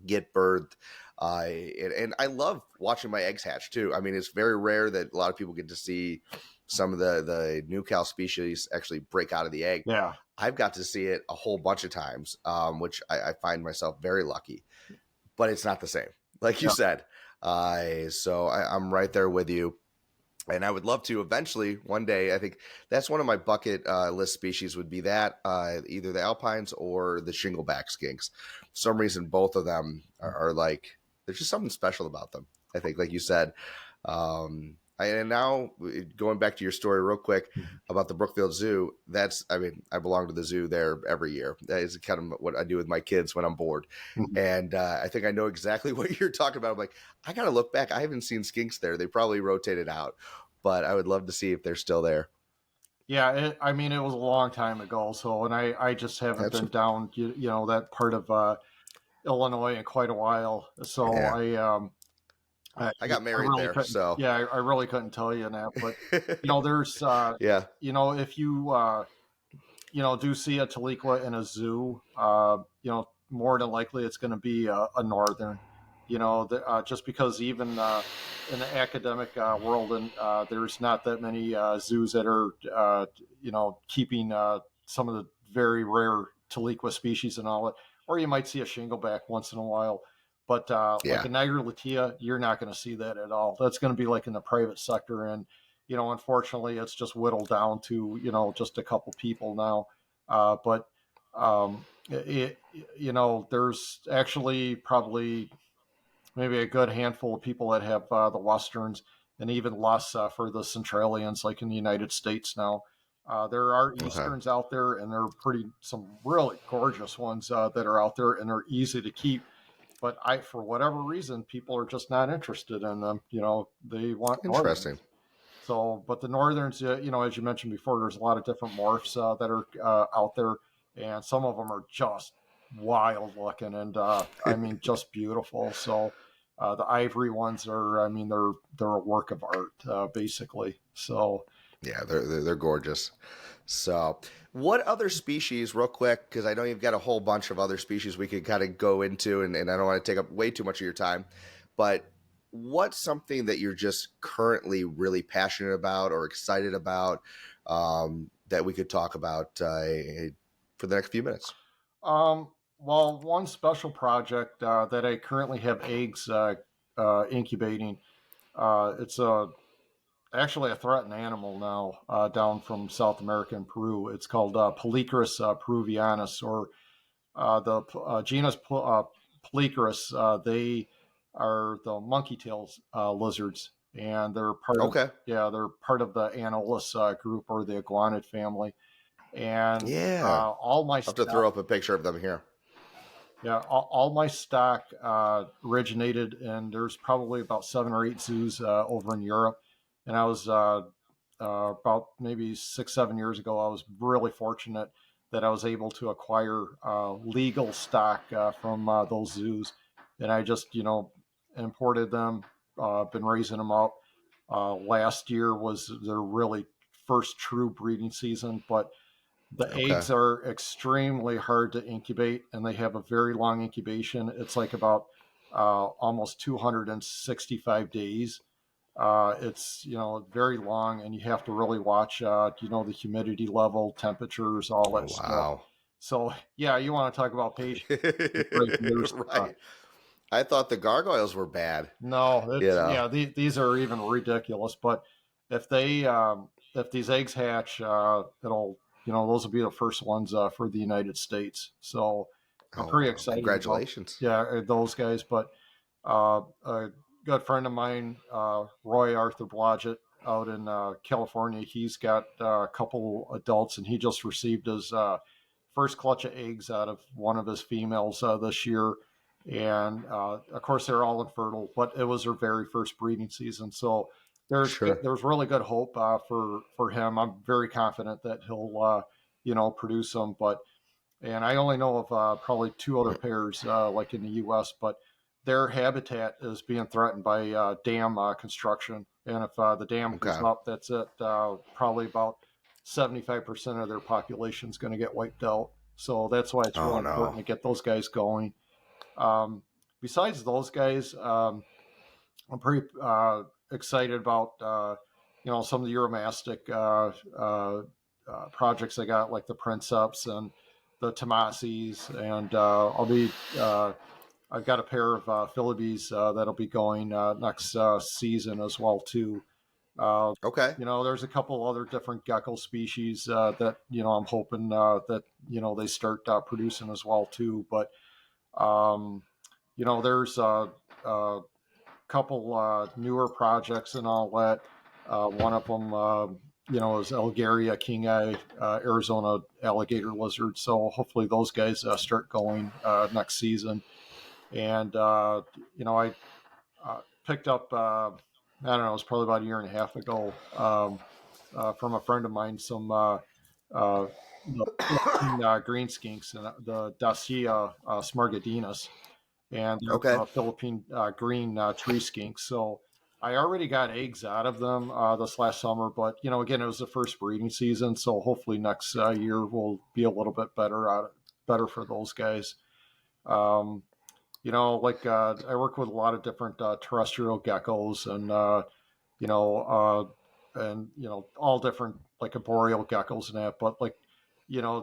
get birthed. And I love watching my eggs hatch too. I mean, it's very rare that a lot of people get to see some of the new cow species actually break out of the egg. Yeah. I've got to see it a whole bunch of times, which I find myself very lucky. But it's not the same, like you Yeah. said. So I'm right there with you. And I would love to eventually one day. I think that's one of my bucket list species would be that either the alpines or the shingleback skinks. For some reason, both of them are like there's just something special about them. I think, like you said. And now going back to your story real quick Mhm. about the Brookfield Zoo. I belong to the zoo there every year. That is kind of what I do with my kids when I'm bored. Mhm. And I think I know exactly what you're talking about. I'm like, I got to look back. I haven't seen skinks there. They probably rotated out, but I would love to see if they're still there. Yeah, I mean, it was a long time ago. So, and I just haven't That's been down, that part of Illinois in quite a while. So yeah. I, I got I married really there, couldn't, so yeah, I really couldn't tell you that. But, there's, yeah. if you, do see a Taliqua in a zoo, more than likely it's going to be a northern. Just because even in the academic world, and there's not that many zoos that are, keeping some of the very rare Taliqua species and all that. Or you might see a shingleback once in a while. But like Yeah. a Niger Latia, you're not going to see that at all. That's going to be like in the private sector. And, unfortunately, it's just whittled down to, just a couple people now. But there's actually probably maybe a good handful of people that have the westerns, and even less for the centralians, like in the United States now. There are Okay. easterns out there, and there are some really gorgeous ones that are out there, and they're easy to keep. But for whatever reason, people are just not interested in them. They want northerns. Interesting. So, but the northerns, as you mentioned before, there's a lot of different morphs that are out there, and some of them are just wild looking, and I mean, just beautiful. So, the ivory ones are, I mean, they're a work of art, basically. So, Yeah, they're gorgeous. So, what other species, real quick, because I know you've got a whole bunch of other species we could kind of go into, and I don't want to take up way too much of your time, but what's something that you're just currently really passionate about or excited about that we could talk about for the next few minutes? um, well, one special project that I currently have eggs incubating. It's actually a threatened animal now down from South America and Peru. It's called Polycorus peruvianus, or the genus Polycorus. They are the monkey tails lizards, and they're part of Okay. they're part of the Anolis group, or the iguanid family. And Yeah. all my I'll have to throw up a picture of them here. yeah, all my stock originated, and there's probably about 7 or 8 zoos over in Europe. And I was about maybe 6, 7 years ago. I was really fortunate that I was able to acquire legal stock from those zoos, and I just imported them. Been raising them up. Last year was their really first true breeding season, but the Okay. eggs are extremely hard to incubate, and they have a very long incubation. It's like about almost 265 days. It's very long, and you have to really watch the humidity level, temperatures, all Oh, that stuff. wow. So yeah, you want to talk about patience? Right, Right. I thought the gargoyles were bad. no, You it's know. these are even ridiculous. But if these eggs hatch, it'll those will be the first ones for the United States. So I'm Oh pretty wow! excited about Congratulations. those guys. But a good friend of mine, Roy Arthur Blodgett, out in California, he's got a couple adults, and he just received his first clutch of eggs out of one of his females this year. And of course, they're all infertile, but it was her very first breeding season. So Sure. there's really good hope for him. I'm very confident that he'll produce them. But and I only know of probably two other pairs like in the U.S., but their habitat is being threatened by dam construction. And if the dam goes Okay. up, that's it. Probably about 75% of their population is going to get wiped out. So that's why it's Oh real important no. to get those guys going. Um, Besides those guys, I'm pretty excited about some of the Euromastic projects I got, like the Princeps and the Tomasis, and I've got a pair of Phillies that'll be going next season as well too. Uh, Okay. there's a couple other different gecko species that I'm hoping that they start producing as well too. But um, there's a couple newer projects and all that. One of them, is Algaria kingi, Arizona alligator lizard. So hopefully those guys start going next season. And I picked up, I don't know, it was probably about a year and a half ago, from a friend of mine, some uh, the green skinks and the Dacia smaragdinus and Okay. Philippine green tree skinks. So I already got eggs out of them this last summer, but again, it was the first breeding season, so hopefully next year will be a little bit better for those guys. Um, like I work with a lot of different terrestrial geckos, and you know, all different like arboreal geckos and that, but like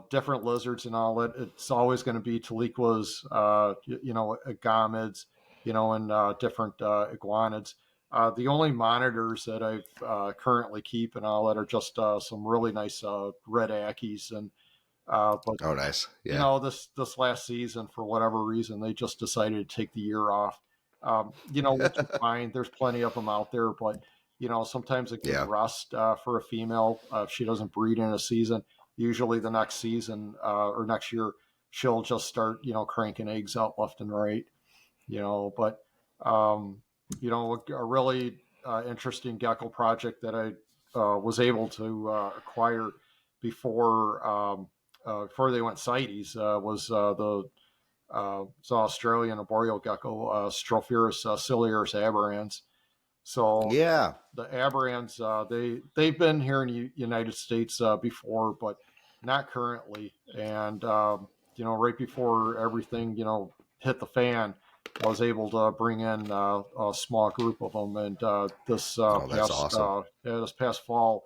different lizards and all that. It's always going to be taliquas, agamids, and different iguanids. The only monitors that I've currently keep and all that are just some really nice red ackies, and but Oh, nice. Yeah. this last season, for whatever reason, they just decided to take the year off. Which is fine. There's plenty of them out there, but sometimes a good Yeah. rest for a female, if she doesn't breed in a season, usually the next season or next year, she'll just start cranking eggs out left and right. But um, a really interesting gecko project that I was able to acquire before before they went CITES was the Australian arboreal gecko, Stropherus ciliaris aberrans. So Yeah. the aberrans, they've been here in the United States before, but not currently. And right before everything hit the fan, I was able to bring in a small group of them, and Oh, that's awesome. this past fall,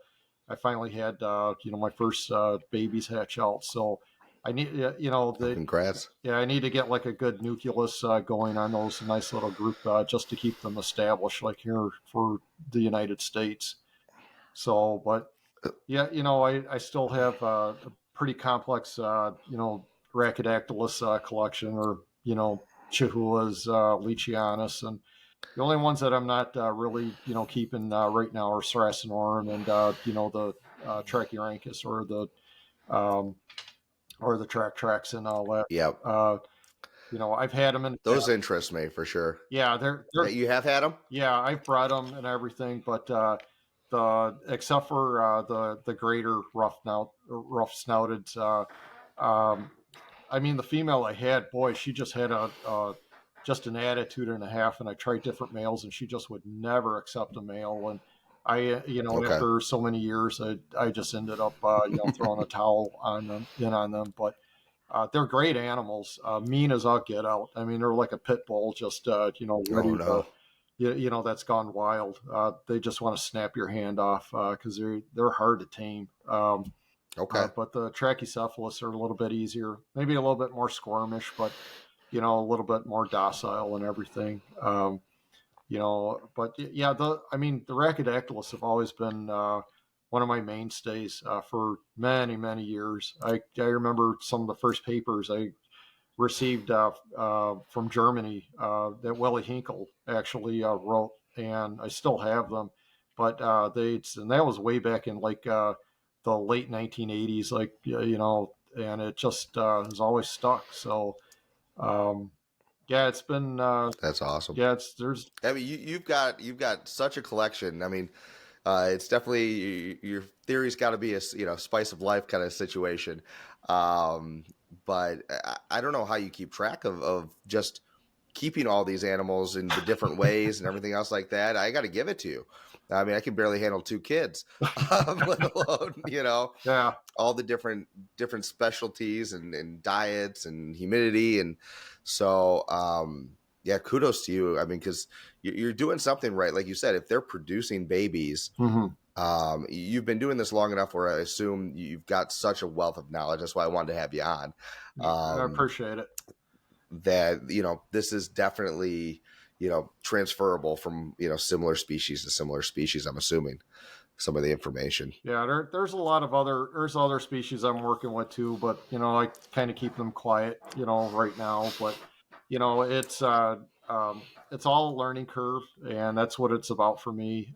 I finally had my first babies hatch out. So I need Oh, the congrats. yeah, I need to get like a good nucleus going on those nice little group just to keep them established, like here for the United States. So, but yeah, I still have a pretty complex, Rhacodactylus collection, or Chihuahuas, Leachianus, and the only ones that I'm not really, keeping right now are Saracenorum and the Trachyrhynchus um, or the Tractrax and all that. Yep. Uh, I've had them in the Those past. interest me for sure. Yeah, they're You have had them? yeah, I've bred them and everything, but the except for the greater rough snouted. Um, I mean, the female I had, boy, she just had just an attitude and a half. And I tried different males, and she just would never accept a male. And Okay. after so many years, I just ended up, throwing a towel on them. But they're great animals, mean as all get out. I mean, they're like a pit bull, just Oh ready to, no. that's gone wild. They just want to snap your hand off because they're hard to tame. Okay. But the Trachycephalus are a little bit easier, maybe a little bit more squirmish, but a little bit more docile and everything. But yeah, the Rhacodactylus have always been one of my mainstays for many, many years. I remember some of the first papers I received from Germany that Willy Hinkle actually wrote, and I still have them. But and that was way back in like the late 1980s, like and it just has always stuck. So um, Yeah, it's been That's awesome. yeah, it's there's I mean, you've got such a collection. I mean, it's definitely your theory's got to be a spice of life kind of situation. Um, but I don't know how you keep track of just keeping all these animals in the different ways and everything else like that. I got to give it to you. I mean, I can barely handle 2 kids, let alone yeah. all the different specialties and diets and humidity. And so yeah, kudos to you. I mean, because you're doing something right. Like you said, if they're producing babies, Hmm. you've been doing this long enough where I assume you've got such a wealth of knowledge. That's why I wanted to have you on. I um, appreciate it. that this is definitely transferable from similar species to similar species. I'm assuming some of the information. Yeah, there's a lot of other species I'm working with too, but I kind of keep them quiet, right now. But it's it's all a learning curve, and that's what it's about for me.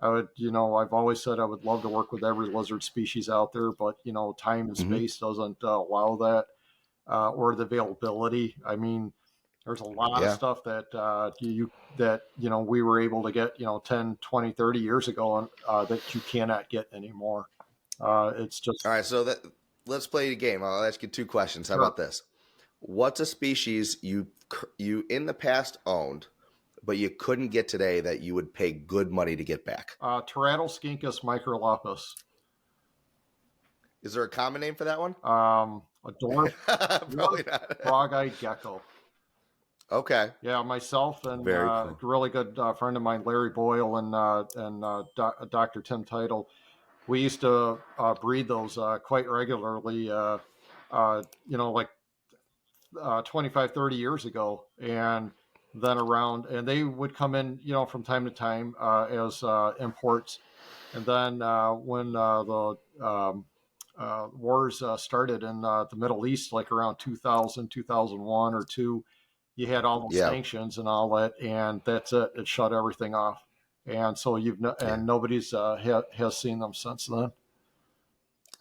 I would, I've always said I would love to work with every lizard species out there, but time and Hmm. space doesn't allow that, or the availability. I mean, there's a lot of Yeah. stuff that we were able to get 10, 20, 30 years ago, that you cannot get anymore. It's All just right. So let's play a game. I'll ask you 2 questions. How sure. about this? What's a species you in the past owned, but you couldn't get today that you would pay good money to get back? Teratoscincus microlapis, Is there a common name for that one? a dwarf Probably not. frog-eyed gecko. Okay. Yeah, myself and Very a cool. really good friend of mine, Larry Boyle, and Dr. Tim Title. We used to breed those quite regularly. Like 25, 30 years ago. And then and they would come in, from time to time as imports. And then when the wars started in the Middle East, like around 2000, 2001 or two, you had all those Yeah. sanctions and all that, and that's it. It shut everything off. And so Yeah. and nobody's has seen them since then.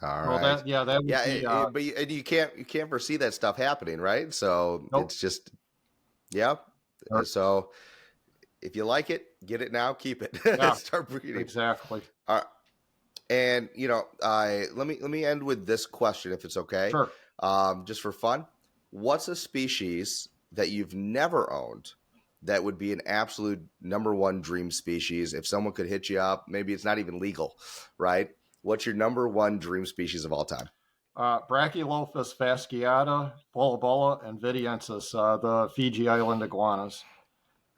All So right. that would Yeah, be but and you can't foresee that stuff happening, right? So nope. it's just yeah. Or- So if you like it, get it now, keep it, Yeah, start breeding. exactly. All right. And I let me end with this question, if it's okay, Sure. just for fun. What's a species that you've never owned that would be an absolute number one dream species? If someone could hit you up, maybe it's not even legal, right? What's your number one dream species of all time? Brachylophus fasciata, Bola Bola, and Vidiensis, the Fiji Island iguanas.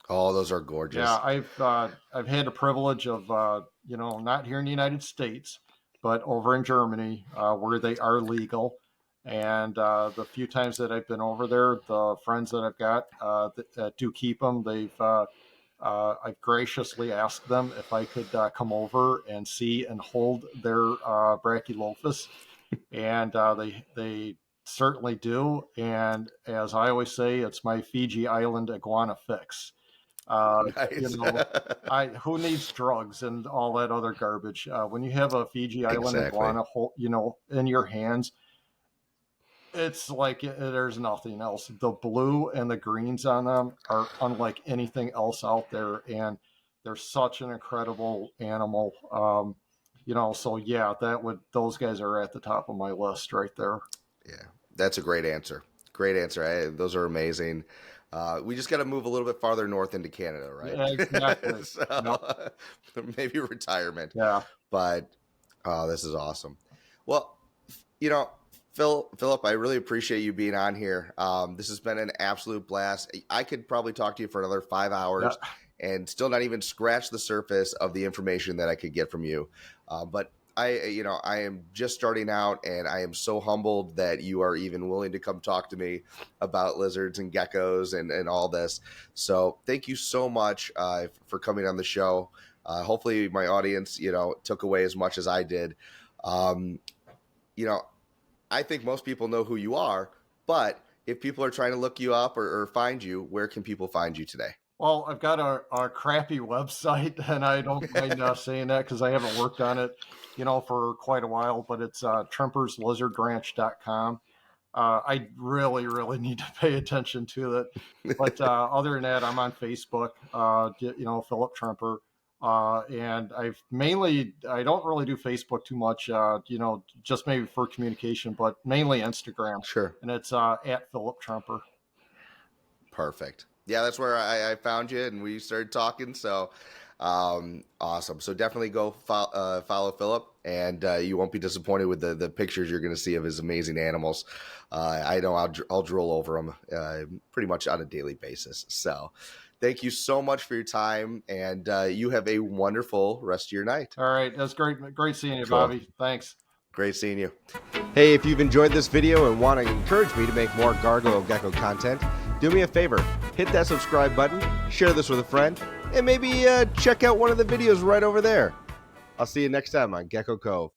Oh, those are Yeah, gorgeous. I've had the privilege of not here in the United States, but over in Germany, where they are legal. And the few times that I've been over there, the friends that I've got that do keep them, I've graciously asked them if I could come over and see and hold their Brachylophus, and they certainly do. And as I always say, it's my Fiji Island iguana fix. Uh, you Nice. know, I who needs drugs and all that other garbage? When you have a Fiji Island Exactly. iguana, in your hands, it's like there's nothing else. The blue and the greens on them are unlike anything else out there, and they're such an incredible animal. So yeah, those guys are at the top of my list right there. Yeah, that's a great answer. Great answer. Those are amazing. We just got to move a little bit farther north into Canada, right? Yeah, exactly. Yep. So maybe retirement. Yeah. But this is awesome. Well, you know, Philip, I really appreciate you being on here. This has been an absolute blast. I could probably talk to you for another 5 hours Yeah. and still not even scratch the surface of the information that I could get from you. But I am just starting out, and I am so humbled that you are even willing to come talk to me about lizards and geckos and all this. So thank you so much for coming on the show. Hopefully my audience, took away as much as I did. Um, you know, I think most people know who you are, but if people are trying to look you up or find you, where can people find you today? Well, I've got a crappy website, and I don't mind saying that because I haven't worked on it, for quite a while. But it's tremperslizardranch.com. I really, really need to pay attention to it. But other than that, I'm on Facebook, Philip Tremper. And I don't really do Facebook too much, just maybe for communication, but mainly Instagram. Sure. And it's at Philip Tremper. Perfect. Yeah, that's where I found you and we started talking. So awesome. So definitely go follow Philip, and you won't be disappointed with the pictures you're going to see of his amazing animals. I know I'll drool over them pretty much on a daily basis. So thank you so much for your time, and you have a wonderful rest of your night. All right. That's great. Great seeing you, Cool. Bobby. Thanks. Great seeing you. Hey, if you've enjoyed this video and want to encourage me to make more Gargoyle Gecko content, do me a favor, hit that subscribe button, share this with a friend, and maybe check out one of the videos right over there. I'll see you next time on Gecko Cove.